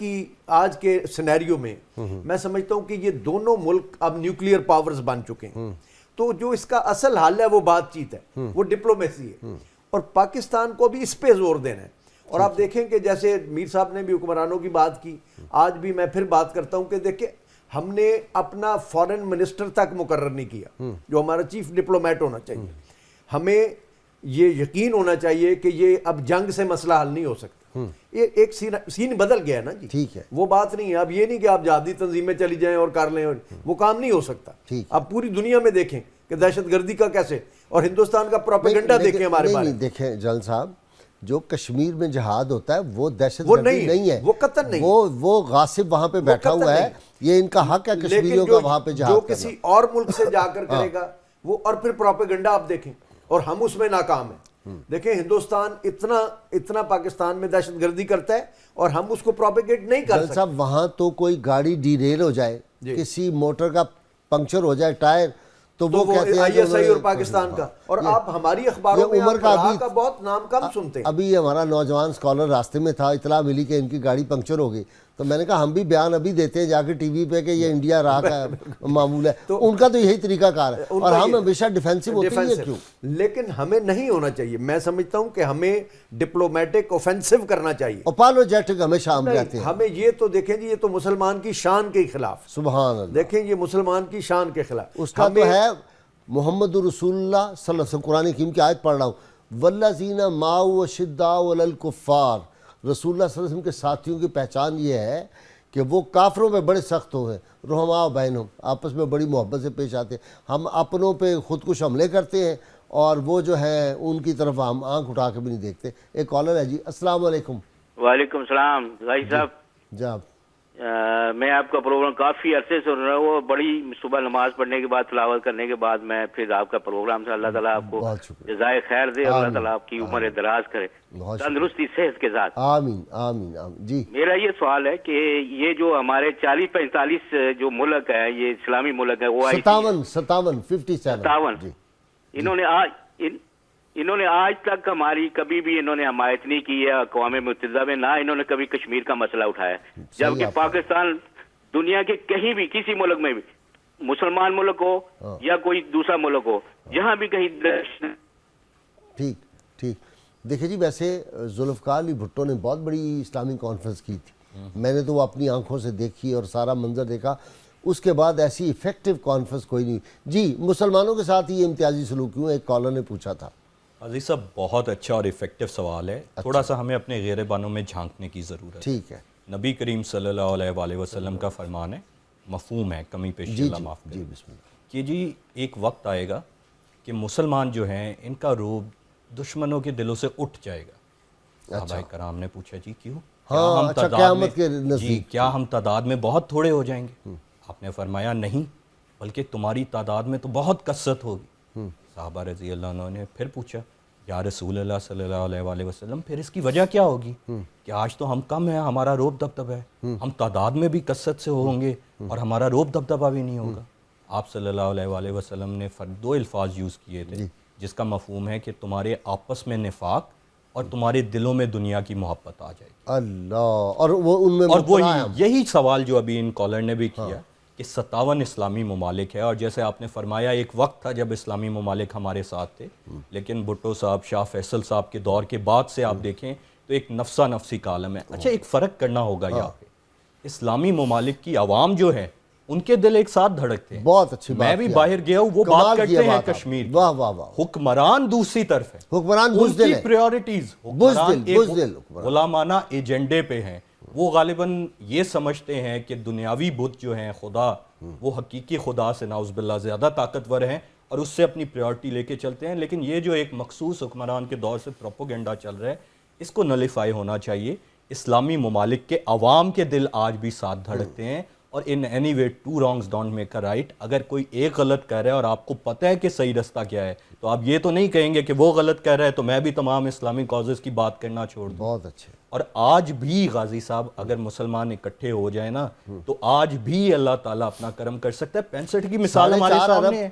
کے سینیریو میں میں سمجھتا ہوں کہ یہ دونوں ملک اب نیوکلیئر پاورز بن چکے ہیں. تو جو اس کا اصل حل ہے وہ بات چیت ہے، وہ ڈپلومیسی ہے اور پاکستان کو بھی اس پہ زور دینا ہے. اور آپ دیکھیں کہ جیسے میر صاحب نے بھی حکمرانوں کی بات کی، آج بھی میں پھر بات کرتا ہوں کہ دیکھیں ہم نے اپنا فارن منسٹر تک مقرر نہیں کیا جو ہمارا چیف ڈپلومیٹ ہونا چاہیے. ہمیں یہ یقین ہونا چاہیے کہ یہ اب جنگ سے مسئلہ حل نہیں ہو سکتا. یہ ایک سین بدل گیا ہے نا جی. ٹھیک ہے. وہ بات نہیں ہے اب. یہ نہیں کہ آپ جہادی تنظیمیں چلی جائیں اور کر لیں، وہ کام نہیں ہو سکتا. اب پوری دنیا میں دیکھیں کہ دہشت گردی کا کیسے، اور ہندوستان کا پروپیگنڈا دیکھیں ہمارے بارے میں. دیکھیں جل صاحب، جو کشمیر میں جہاد ہوتا ہے وہ دہشت گردی نہیں ہے، وہ قطن نہیں. وہ غاصب وہاں پہ بیٹھا ہوا ہے، یہ ان کا حق ہے کشمیریوں کا وہاں پہ جہاد جو کرنا. کسی اور ملک سے جا کر کرے گا وہ، اور پھر پروپیگنڈا آپ دیکھیں، اور ہم اس میں ناکام ہیں. دیکھیں ہندوستان اتنا پاکستان میں دہشت گردی کرتا ہے اور ہم اس کو پروپیگیٹ نہیں کر سکتے. صاحب وہاں تو کوئی گاڑی ڈیریل ہو جائے، کسی موٹر کا پنکچر ہو جائے ٹائر، تو وہ کہتے ہیں آئی ایس آئی اور پاکستان کا. اور آپ ہماری اخباروں میں عمر کا بہت نام کم سنتے ہیں. ابھی ہمارا نوجوان اسکالر راستے میں تھا، اطلاع ملی کہ ان کی گاڑی پنکچر ہو گئی، تو میں نے کہا ہم بھی بیان ابھی دیتے ہیں جا کے ٹی وی پہ کہ یہ انڈیا عراق کا معمول ہے، ان کا تو یہی طریقہ کار ہے، اور ہم ہمیشہ ڈیفینسو ہوتے ہیں. کیوں؟ لیکن ہمیں نہیں ہونا چاہیے. میں سمجھتا ہوں کہ ہمیں ڈپلومیٹک اوفینسو کرنا چاہیے، اپالوجیٹک ہمیشہ ہم رہتے ہیں. ہمیں یہ تو دیکھیں جی، یہ تو مسلمان کی شان کے خلاف، سبحان اللہ. دیکھیں یہ مسلمان کی شان کے خلاف. اس کا تو ہے محمد رسول اللہ صلی اللہ علیہ وسلم، قرآن حکیم کی آیت پڑھ رہا ہوں، والذین ماؤ شداء علی الکفار. رسول اللہ صلی اللہ علیہ وسلم کے ساتھیوں کی پہچان یہ ہے کہ وہ کافروں پہ بڑے سخت ہوئے، رحماء بینہم، آپس میں بڑی محبت سے پیش آتے ہیں. ہم اپنوں پہ خودکش حملے کرتے ہیں اور وہ جو ہے ان کی طرف ہم آنکھ اٹھا کے بھی نہیں دیکھتے. ایک کالر ہے جی. السلام علیکم. وعلیکم السلام. بھائی صاحب جناب میں آپ کا پروگرام کافی عرصے سن رہا ہوں، بڑی صبح نماز پڑھنے کے بعد تلاوت کرنے کے بعد میں پھر آپ کا پروگرام سے اللہ تعالیٰ آپ کو جزائے خیر دے، اللہ تعالیٰ آپ کی عمر دراز کرے تندرستی صحت کے ساتھ. آمین آمین آمین. جی میرا یہ سوال ہے کہ یہ جو ہمارے 40-45 جو ملک ہے، یہ اسلامی ملک ہے، وہ 57 انہوں نے آج تک ہماری کبھی بھی انہوں نے حمایت نہیں کی ہے اقوام متحدہ میں، نہ انہوں نے کبھی کشمیر کا مسئلہ اٹھایا، جبکہ پاکستان دنیا کے کہیں بھی کسی ملک میں بھی، مسلمان ملک ہو یا کوئی دوسرا ملک ہو، جہاں بھی کہیں. ٹھیک ٹھیک. دیکھیں جی، ویسے ذوالفقار علی بھٹو نے بہت بڑی اسلامی کانفرنس کی تھی، میں نے تو وہ اپنی آنکھوں سے دیکھی اور سارا منظر دیکھا. اس کے بعد ایسی ایفیکٹو کانفرنس کوئی نہیں. جی مسلمانوں کے ساتھ یہ امتیازی سلوک کیوں؟ ایک کالر نے پوچھا تھا. عزیز صاحب بہت اچھا اور ایفیکٹو سوال ہے. تھوڑا سا ہمیں اپنے غیر بانوں میں جھانکنے کی ضرورت ہے. ٹھیک ہے. نبی کریم صلی اللہ علیہ وآلہ وسلم کا فرمان ہے، مفہوم ہے، کمی پیشی اللہ معاف کرے، کہ جی ایک وقت آئے گا کہ مسلمان جو ہیں ان کا روب دشمنوں کے دلوں سے اٹھ جائے گا. صحابہ کرام نے پوچھا جی کیوں؟ کیا ہم تعداد میں بہت تھوڑے ہو جائیں گے؟ آپ نے فرمایا نہیں، بلکہ تمہاری تعداد میں تو بہت کثرت ہوگی. صحابہ رضی اللہ عنہ نے پھر پوچھا یا رسول اللہ صلی اللہ علیہ وآلہ وسلم پھر اس کی وجہ کیا ہوگی؟ کہ آج تو ہم کم ہیں، ہمارا روب دبدبہ ہے، ہم تعداد میں بھی کثرت سے ہوں گے اور ہمارا روب دبدبہ بھی نہیں ہوگا. آپ صلی اللہ علیہ وآلہ وسلم نے دو الفاظ یوز کیے تھے جس کا مفہوم ہے کہ تمہارے آپس میں نفاق اور تمہارے دلوں میں دنیا کی محبت آ جائے گی. اللہ. اور وہ ان میں یہی سوال جو ابھی ان کالر نے بھی کیا کہ 57 اسلامی ممالک ہے، اور جیسے آپ نے فرمایا ایک وقت تھا جب اسلامی ممالک ہمارے ساتھ تھے، لیکن بھٹو صاحب، شاہ فیصل صاحب کے دور کے بعد سے آپ دیکھیں تو ایک نفسا نفسی کا عالم ہے. اچھا ایک فرق کرنا ہوگا یہاں پہ، اسلامی ممالک کی عوام جو ہے ان کے دل ایک ساتھ دھڑکتے ہیں. بہت اچھی بات. میں بھی باہر گیا ہوں، وہ بات کرتے ہیں کشمیر کی. واہ واہ واہ. حکمران دوسری طرف ہے، حکمران ان کی پریورٹیز غلامانہ ایجنڈے پہ ہیں. وہ غالباً یہ سمجھتے ہیں کہ دنیاوی بت جو ہیں خدا، وہ حقیقی خدا سے نعوذ باللہ زیادہ طاقتور ہیں اور اس سے اپنی پریورٹی لے کے چلتے ہیں. لیکن یہ جو ایک مخصوص حکمران کے دور سے پروپوگنڈا چل رہا ہے، اس کو نلیفائی ہونا چاہیے. اسلامی ممالک کے عوام کے دل آج بھی ساتھ دھڑکتے ہیں، اور ان anyway two wrongs don't make a right. اگر کوئی ایک غلط کہہ رہا ہے اور آپ کو پتہ ہے کہ صحیح رستہ کیا ہے، تو آپ یہ تو نہیں کہیں گے کہ وہ غلط کہہ رہا ہے تو میں بھی تمام اسلامی کازز کی بات کرنا چھوڑ دوں. بہت اچھے. اور آج بھی غازی صاحب اگر مسلمان اکٹھے ہو جائیں نا تو آج بھی اللہ تعالیٰ اپنا کرم کر سکتا ہے. 65 کی مثال ہمارے سامنے ہے،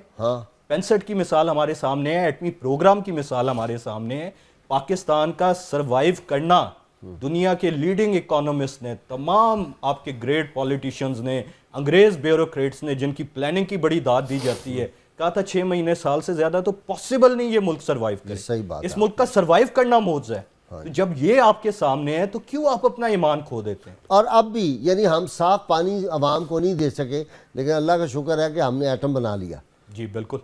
65 کی مثال ہمارے سامنے ہے، ایٹمی پروگرام کی مثال ہمارے سامنے ہے. پاکستان کا سروائیو کرنا دنیا کے لیڈنگ اکانومسٹ نے، تمام آپ کے گریٹ پولیٹیشنز نے، انگریز بیوروکریٹس نے، جن کی پلاننگ کی بڑی داد دی جاتی ہے، کہا تھا 6 مہینے سال سے زیادہ تو پاسبل نہیں یہ ملک سروائیو کرے. اس ملک کا سروائیو کرنا معجزہ ہے. تو جب یہ آپ کے سامنے ہے تو کیوں آپ اپنا ایمان کھو دیتے ہیں؟ اور اب بھی یعنی ہم صاف پانی عوام کو نہیں دے سکے، لیکن اللہ کا شکر ہے کہ ہم نے ایٹم بنا لیا. جی بالکل.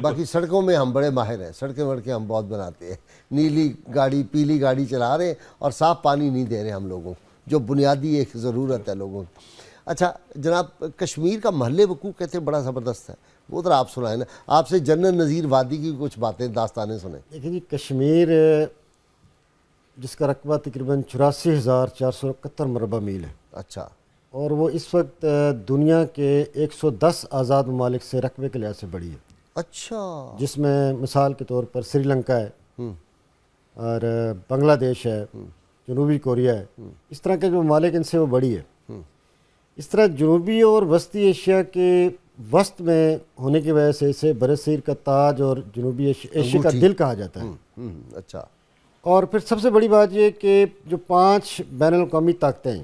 باقی سڑکوں میں ہم بڑے ماہر ہیں، سڑکیں وڑکیں ہم بہت بناتے ہیں، نیلی گاڑی پیلی گاڑی چلا رہے ہیں اور صاف پانی نہیں دے رہے ہم لوگوں، جو بنیادی ایک ضرورت ہے لوگوں کی. اچھا جناب، کشمیر کا محل وقوع کہتے ہیں بڑا زبردست ہے، وہ ذرا آپ سنائیں نا. آپ سے جنرل نذیر وادی کی کچھ باتیں، داستانیں سنیں. دیکھیں جی، کشمیر جس کا رقبہ تقریباً 84,471 مربع میل ہے. اچھا. اور وہ اس وقت دنیا کے 110 آزاد ممالک سے رقبے کے لحاظ سے بڑی ہے. اچھا. جس میں مثال کے طور پر سری لنکا ہے اور بنگلہ دیش ہے، جنوبی کوریا ہے. اس طرح کے جو ممالک ان سے وہ بڑی ہے. اس طرح جنوبی اور وسطی ایشیا کے وسط میں ہونے کی وجہ سے اسے برصغیر کا تاج اور جنوبی ایشیا کا دل کہا جاتا ہے. اچھا. اور پھر سب سے بڑی بات یہ کہ جو 5 بین الاقوامی طاقتیں ہیں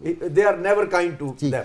they are never kind to them।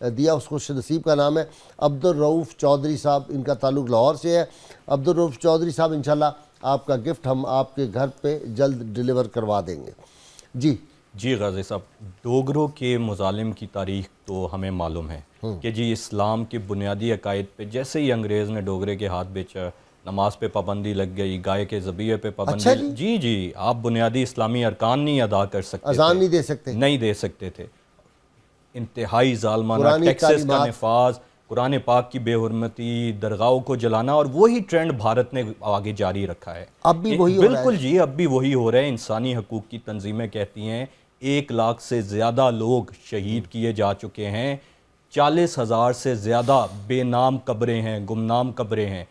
دیا اس خوش نصیب کا نام ہے عبدالرؤف چودھری صاحب، ان کا تعلق لاہور سے ہے۔ عبدالرؤف چودھری صاحب انشاءاللہ آپ کا گفٹ ہم آپ کے گھر پہ جلد ڈیلیور کروا دیں گے۔ جی غازی صاحب، ڈوگروں کے مظالم کی تاریخ تو ہمیں معلوم ہے کہ جی اسلام کے بنیادی عقائد پہ جیسے ہی انگریز نے ڈوگرے کے ہاتھ بیچا، نماز پہ پابندی لگ گئی، گائے کے ذبیحے پہ پابندی۔ جی آپ بنیادی اسلامی ارکان نہیں ادا کر سکتے، اذان نہیں دے سکتے، نہیں دے سکتے تھے، انتہائی ظالمانہ ٹیکسز کا نفاذ، قرآن پاک کی بے حرمتی، درگاہوں کو جلانا، اور وہی ٹرینڈ بھارت نے آگے جاری رکھا ہے۔ اب بھی وہی ہو رہا ہے۔ بالکل جی، اب بھی وہی ہو رہا ہے۔ انسانی حقوق کی تنظیمیں کہتی ہیں 1 لاکھ سے زیادہ لوگ شہید کیے جا چکے ہیں، 40,000 سے زیادہ بے نام قبریں ہیں، گمنام قبریں ہیں،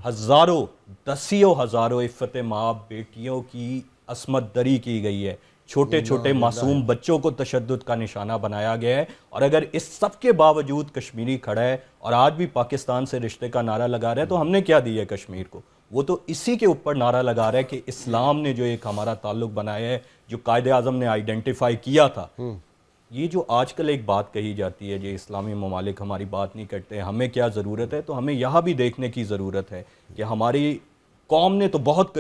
ہزاروں، دسیوں ہزاروں عفت مآب بیٹیوں کی عصمت دری کی گئی ہے، چھوٹے چھوٹے معصوم بچوں کو تشدد کا نشانہ بنایا گیا ہے۔ اور اگر اس سب کے باوجود کشمیری کھڑا ہے اور آج بھی پاکستان سے رشتے کا نعرہ لگا رہا ہے، تو ہم نے کیا دی ہے کشمیر کو؟ وہ تو اسی کے اوپر نعرہ لگا رہا ہے کہ اسلام نے جو ایک ہمارا تعلق بنایا ہے، جو قائد اعظم نے آئیڈینٹیفائی کیا تھا۔ یہ جو آج کل ایک بات کہی جاتی ہے، جو اسلامی ممالک ہماری بات نہیں کرتے، ہمیں کیا ضرورت ہے، تو ہمیں یہاں بھی دیکھنے کی ضرورت ہے کہ ہماری قوم نے تو بہت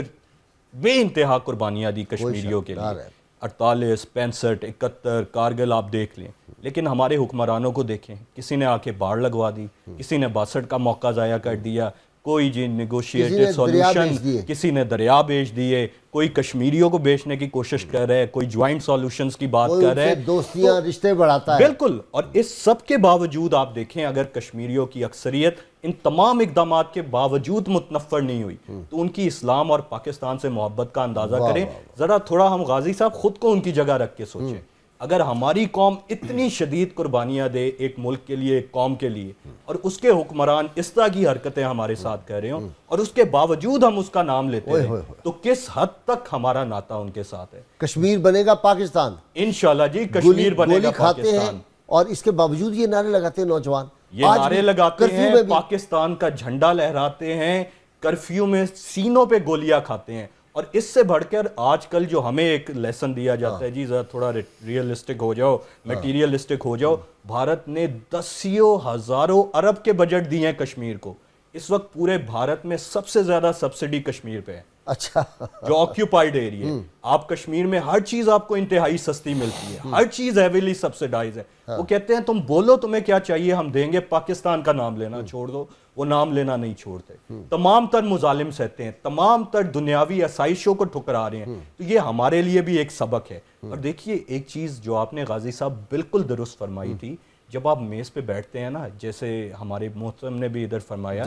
بے انتہا قربانیاں دی کشمیریوں کے لیے، 48، 65، 71 کارگل آپ دیکھ لیں، لیکن ہمارے حکمرانوں کو دیکھیں، کسی نے آ کے باڑ لگوا دی، کسی نے 62 کا موقع ضائع کر دیا، کوئی جی نیگوشیٹڈ سولوشن، کسی نے دریا بیچ دیے، کوئی کشمیریوں کو بیچنے کی کوشش کر رہے ہیں، کوئی جوائنٹ سولوشنز کی بات کر رہے ہیں، دوستیاں رشتے بڑھاتا ہے۔ بالکل، اور اس سب کے باوجود آپ دیکھیں اگر کشمیریوں کی اکثریت ان تمام اقدامات کے باوجود متنفر نہیں ہوئی تو ان کی اسلام اور پاکستان سے محبت کا اندازہ کریں۔ ذرا تھوڑا ہم غازی صاحب خود کو ان کی جگہ رکھ کے سوچیں، اگر ہماری قوم اتنی شدید قربانیاں دے ایک ملک کے لیے، ایک قوم کے لیے، اور اس کے حکمران اس طرح کی حرکتیں ہمارے ساتھ کر رہے ہوں اور اس کے باوجود ہم اس کا نام لیتے ہیں، تو کس حد تک ہمارا ناتا ان کے ساتھ ہے؟ کشمیر بنے گا پاکستان انشاءاللہ جی، کشمیر بنے گا پاکستان۔ اور اس کے باوجود یہ نعرے لگاتے ہیں نوجوان، یہ نعرے لگاتے ہیں، پاکستان کا جھنڈا لہراتے ہیں، کرفیو میں سینوں پہ گولیاں کھاتے ہیں۔ اور اس سے بڑھ کر آج کل جو ہمیں ایک لیسن دیا جاتا ہے، جی ذرا تھوڑا ریئلسٹک ہو جاؤ، میٹیریلسٹک ہو جاؤ، بھارت نے دسیوں ہزاروں ارب کے بجٹ دیے ہیں کشمیر کو۔ اس وقت پورے بھارت میں سب سے زیادہ سبسڈی کشمیر پہ ہے، اچھا، جو آکیوپائیڈ ایریا ہے۔ آپ کشمیر میں ہر چیز آپ کو انتہائی سستی ملتی ہے، ہر چیز ہیویلی سبسڈائز ہے۔ وہ کہتے ہیں تم بولو تمہیں کیا چاہیے ہم دیں گے، پاکستان کا نام لینا چھوڑ دو، وہ نام لینا نہیں چھوڑتے، تمام تر مظالم سہتے ہیں، تمام تر دنیاوی آسائشوں کو ٹھکرا رہے ہیں۔ تو یہ ہمارے لیے بھی ایک سبق ہے۔ اور دیکھیے ایک چیز جو آپ نے غازی صاحب بالکل درست فرمائی تھی، جب آپ میز پہ بیٹھتے ہیں نا، جیسے ہمارے محترم نے بھی ادھر فرمایا،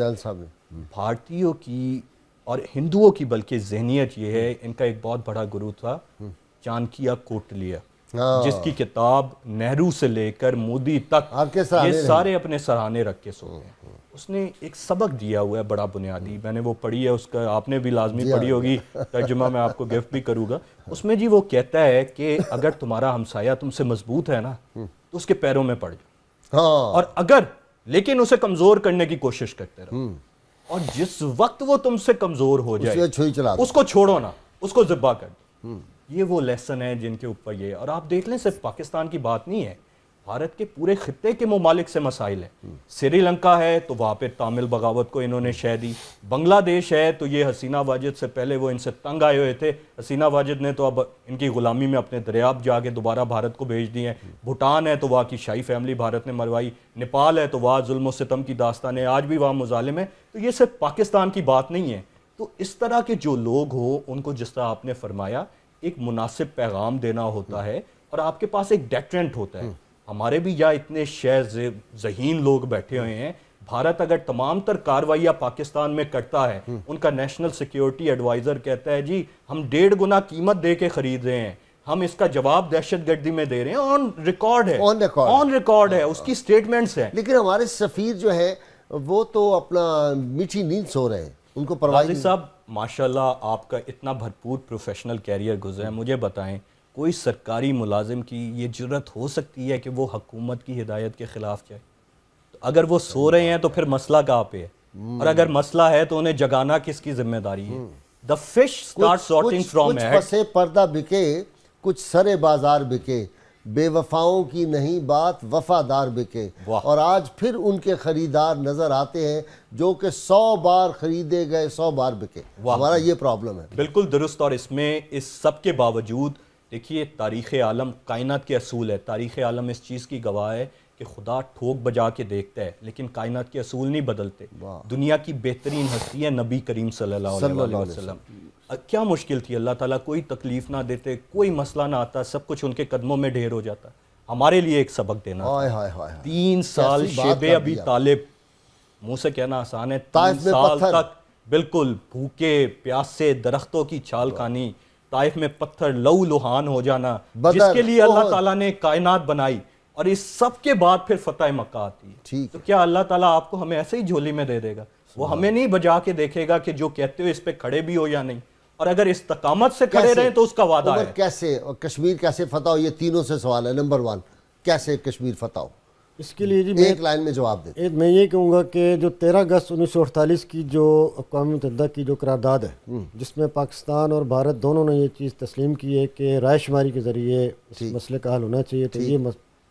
بھارتیوں کی اور ہندوؤں کی بلکہ ذہنیت یہ ہے، ان کا ایک بہت بڑا گرو تھا چانکیہ کوٹلیا، جس کی کتاب نہرو سے لے کر مودی تک یہ سارے اپنے سراہانے رکھ کے سوتے ہیں۔ اس نے ایک سبق دیا ہوا ہے بڑا بنیادی، میں نے وہ پڑھی ہے، اس کا آپ نے بھی لازمی پڑھی ہوگی، ترجمہ میں آپ کو گفٹ بھی کروں گا۔ اس میں جی وہ کہتا ہے کہ اگر تمہارا ہمسایہ تم سے مضبوط ہے نا تو اس کے پیروں میں پڑ جاؤ، اور اگر لیکن اسے کمزور کرنے کی کوشش کرتے رہو، اور جس وقت وہ تم سے کمزور ہو جائے اس کو چھوڑو نا، اس کو ذبح کر دو۔ یہ وہ لیسن ہے جن کے اوپر یہ، اور آپ دیکھ لیں صرف پاکستان کی بات نہیں ہے، بھارت کے پورے خطے کے ممالک سے مسائل ہیں۔ سری لنکا ہے تو وہاں پہ تامل بغاوت کو انہوں نے شہ دی، بنگلہ دیش ہے تو یہ حسینہ واجد سے پہلے وہ ان سے تنگ آئے ہوئے تھے، حسینہ واجد نے تو اب ان کی غلامی میں اپنے دریاب جا کے دوبارہ بھارت کو بھیج دی ہیں۔ بھوٹان ہے تو وہاں کی شاہی فیملی بھارت نے مروائی، نیپال ہے تو وہاں ظلم و ستم کی داستان ہے، آج بھی وہاں مظالم ہیں۔ تو یہ صرف پاکستان کی بات نہیں ہے۔ تو اس طرح کے جو لوگ ہوں ان کو جس طرح آپ نے فرمایا ایک مناسب پیغام دینا ہوتا ہے، اور آپ کے پاس ایک ڈیٹرنٹ ہوتا ہے۔ ہمارے بھی یا اتنے شہ ذہین لوگ بیٹھے ہوئے ہیں، بھارت اگر تمام تر کارروائیاں پاکستان میں کرتا ہے، ان کا نیشنل سیکیورٹی ایڈوائزر کہتا ہے جی ہم 1.5 گنا قیمت دے کے خرید رہے ہیں، ہم اس کا جواب دہشت گردی میں دے رہے ہیں، آن ریکارڈ ہے، اس کی سٹیٹمنٹس ہیں۔ لیکن ہمارے سفیر جو ہے وہ تو اپنا میٹھی نیند سو رہے ہیں، ان کو پرواہ نہیں۔ صاحب ماشاءاللہ آپ کا اتنا بھرپور پروفیشنل کیریئر گزرا ہے، مجھے بتائیں کوئی سرکاری ملازم کی یہ جرت ہو سکتی ہے کہ وہ حکومت کی ہدایت کے خلاف جائے؟ تو اگر وہ سو رہے ہیں تو پھر مسئلہ کہاں پہ ہے؟ اور اگر مسئلہ ہے تو انہیں جگانا کس کی ذمہ داری ہے؟ The fish start sorting from کچھ پسے پردہ بکے، کچھ سرے بازار بکے، بے وفاؤں کی نہیں بات وفادار بکے، اور آج پھر ان کے خریدار نظر آتے ہیں جو کہ 100 بار خریدے گئے 100 بار بکے۔ ہمارا یہ پرابلم ہے۔ بالکل درست، اور اس میں اس سب کے باوجود دیکھیے تاریخ عالم کائنات کے اصول ہے، تاریخ عالم اس چیز کی گواہ ہے کہ خدا ٹھوک بجا کے دیکھتا ہے لیکن کائنات کے اصول نہیں بدلتے۔ دنیا کی بہترین ہستی ہے نبی کریم صلی اللہ علیہ وسلم۔ کیا مشکل تھی، اللہ تعالیٰ کوئی تکلیف نہ دیتے، کوئی مسئلہ نہ آتا، سب کچھ ان کے قدموں میں ڈھیر ہو جاتا۔ ہمارے لیے ایک سبق دینا، 3 سال شیب ابی طالب، منہ سے کہنا آسان ہے، 3 سال تک بالکل بھوکے پیاسے درختوں کی چھال کھانی، طائف میں پتھر لہو لہان ہو جانا، جس کے لیے اللہ تعالیٰ نے کائنات بنائی، اور اس سب کے بعد پھر فتح مکہ آتی ہے۔ تو کیا اللہ تعالیٰ آپ کو ہمیں ایسے ہی جھولی میں دے دے گا؟ وہ ہمیں نہیں بجا کے دیکھے گا کہ جو کہتے ہو اس پہ کھڑے بھی ہو یا نہیں، اور اگر استقامت سے کھڑے رہیں تو اس کا وعدہ ہے۔ کیسے کشمیر کیسے فتح ہو؟ یہ تینوں سے سوال ہے۔ نمبر 1 کیسے کشمیر فتح ہو؟ اس کے لیے جی ایک لائن میں جواب دیں۔ میں یہ کہوں گا کہ جو 13 اگست 1948 کی جو اقوام متحدہ کی جو قرارداد ہے، جس میں پاکستان اور بھارت دونوں نے یہ چیز تسلیم کی ہے کہ رائے شماری کے ذریعے اس مسئلے کا حل ہونا چاہیے، تو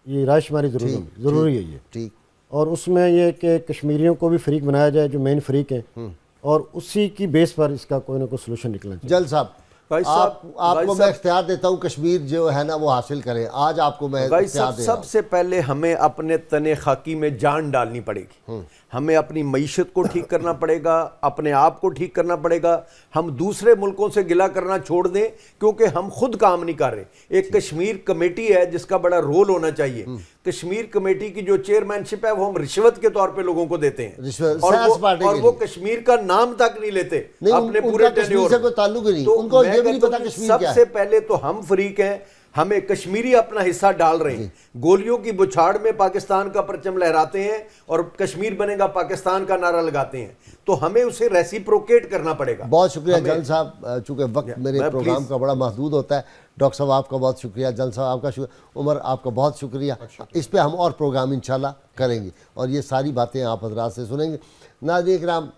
یہ رائے شماری ضروری ہے یہ، اور اس میں یہ کہ کشمیریوں کو بھی فریق بنایا جائے جو مین فریق ہیں، اور اسی کی بیس پر اس کا کوئی نہ کوئی سلوشن نکلنا چاہیے۔ جل صاحب آپ کو میں اختیار دیتا ہوں کشمیر جو ہے نا وہ حاصل کریں، آج آپ کو میں اختیار دے رہا ہوں۔ سب سے پہلے ہمیں اپنے تن خاکی میں جان ڈالنی پڑے گی، ہمیں اپنی معیشت کو ٹھیک کرنا پڑے گا، اپنے آپ کو ٹھیک کرنا پڑے گا۔ ہم دوسرے ملکوں سے گلہ کرنا چھوڑ دیں کیونکہ ہم خود کام نہیں کر رہے۔ ایک کشمیر کمیٹی ہے جس کا بڑا رول ہونا چاہیے۔ کشمیر کمیٹی کی جو چیئرمین شپ ہے وہ ہم رشوت کے طور پہ لوگوں کو دیتے ہیں، اور وہ کشمیر کا نام تک نہیں لیتے اپنے پورے ٹینیور میں۔ سب سے پہلے تو ہم فریق ہیں، ہمیں کشمیری اپنا حصہ ڈال رہے ہیں، گولیوں کی بچھاڑ میں پاکستان کا پرچم لہراتے ہیں اور کشمیر بنے گا پاکستان کا نعرہ لگاتے ہیں، تو ہمیں اسے ریسیپروکیٹ کرنا پڑے گا۔ بہت شکریہ جل صاحب، چونکہ وقت میرے پروگرام کا بڑا محدود ہوتا ہے۔ ڈاکٹر صاحب آپ کا بہت شکریہ، جل صاحب آپ کا شکریہ، عمر آپ کا بہت شکریہ۔ اس پہ ہم اور پروگرام انشاءاللہ کریں گے اور یہ ساری باتیں آپ حضرات سے سنیں گے۔ ناظرین کرام،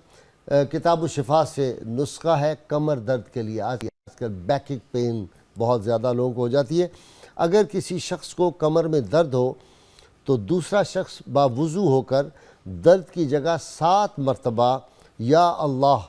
کتاب الشفا سے نسخہ ہے کمر درد کے لیے۔ آج کل بیک پین بہت زیادہ لوگوں کو ہو جاتی ہے۔ اگر کسی شخص کو کمر میں درد ہو تو دوسرا شخص باوضو ہو کر درد کی جگہ 7 مرتبہ یا اللہ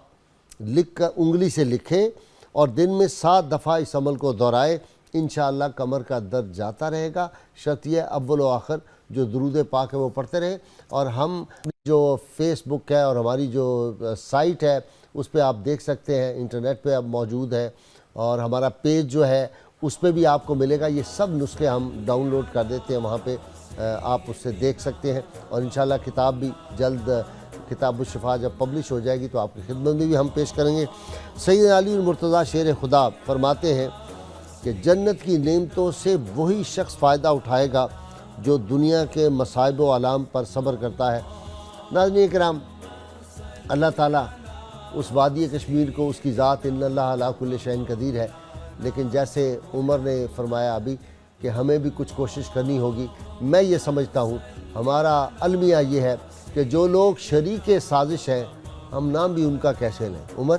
لکھ کر انگلی سے لکھے اور دن میں 7 دفعہ اس عمل کو دہرائے، انشاءاللہ کمر کا درد جاتا رہے گا۔ شرط یہ اول و آخر جو درود پاک ہے وہ پڑھتے رہے، اور ہم جو فیس بک ہے اور ہماری جو سائٹ ہے اس پہ آپ دیکھ سکتے ہیں، انٹرنیٹ پہ اب موجود ہے، اور ہمارا پیج جو ہے اس پہ بھی آپ کو ملے گا۔ یہ سب نسخے ہم ڈاؤن لوڈ کر دیتے ہیں، وہاں پہ آپ اس سے دیکھ سکتے ہیں، اور انشاءاللہ کتاب بھی جلد کتاب الشفا جب پبلش ہو جائے گی تو آپ کی خدمت میں بھی ہم پیش کریں گے۔ سید علی المرتضیٰ شیر خدا فرماتے ہیں کہ جنت کی نعمتوں سے وہی شخص فائدہ اٹھائے گا جو دنیا کے مصائب و آلام پر صبر کرتا ہے۔ ناظرین کرام، اللہ تعالیٰ اس وادی کشمیر کو، اس کی ذات ان اللہ علی کل شیء قدیر ہے، لیکن جیسے عمر نے فرمایا ابھی کہ ہمیں بھی کچھ کوشش کرنی ہوگی۔ میں یہ سمجھتا ہوں ہمارا المیہ یہ ہے کہ جو لوگ شریک سازش ہیں ہم نام بھی ان کا کیسے لیں؟ عمر،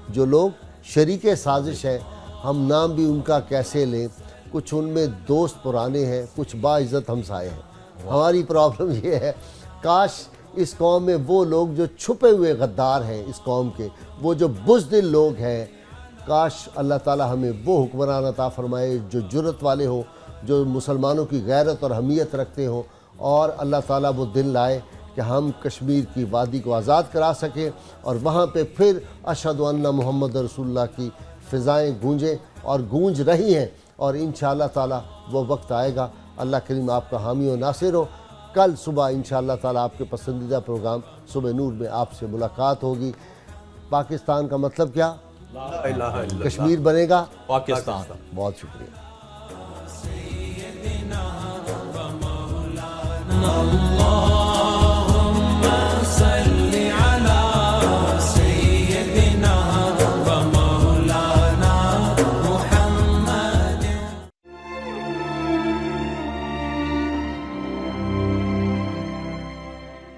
جو لوگ شریک سازش ہیں ہم نام بھی ان کا کیسے لیں؟ کچھ ان میں دوست پرانے ہیں، کچھ باعزت ہمسائے ہیں۔ ہماری پرابلم یہ ہے، کاش اس قوم میں وہ لوگ جو چھپے ہوئے غدار ہیں اس قوم کے، وہ جو بزدل لوگ ہیں، کاش اللہ تعالیٰ ہمیں وہ حکمران عطا فرمائے جو جرت والے ہوں، جو مسلمانوں کی غیرت اور حمیت رکھتے ہوں، اور اللہ تعالیٰ وہ دن لائے کہ ہم کشمیر کی وادی کو آزاد کرا سکیں، اور وہاں پہ پھر اشہد ان محمد رسول اللہ کی فضائیں گونجیں، اور گونج رہی ہیں، اور انشاءاللہ تعالیٰ وہ وقت آئے گا۔ اللہ کریم آپ کا حامی و ناصر ہو۔ کل صبح انشاءاللہ تعالیٰ آپ کے پسندیدہ پروگرام صبح نور میں آپ سے ملاقات ہوگی۔ پاکستان کا مطلب کیا؟ کشمیر بنے گا پاکستان۔ بہت شکریہ۔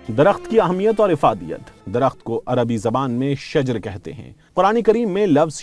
درخت کی اہمیت اور افادیت۔ درخت کو عربی زبان میں شجر کہتے ہیں۔ قرآن کریم میں لفظ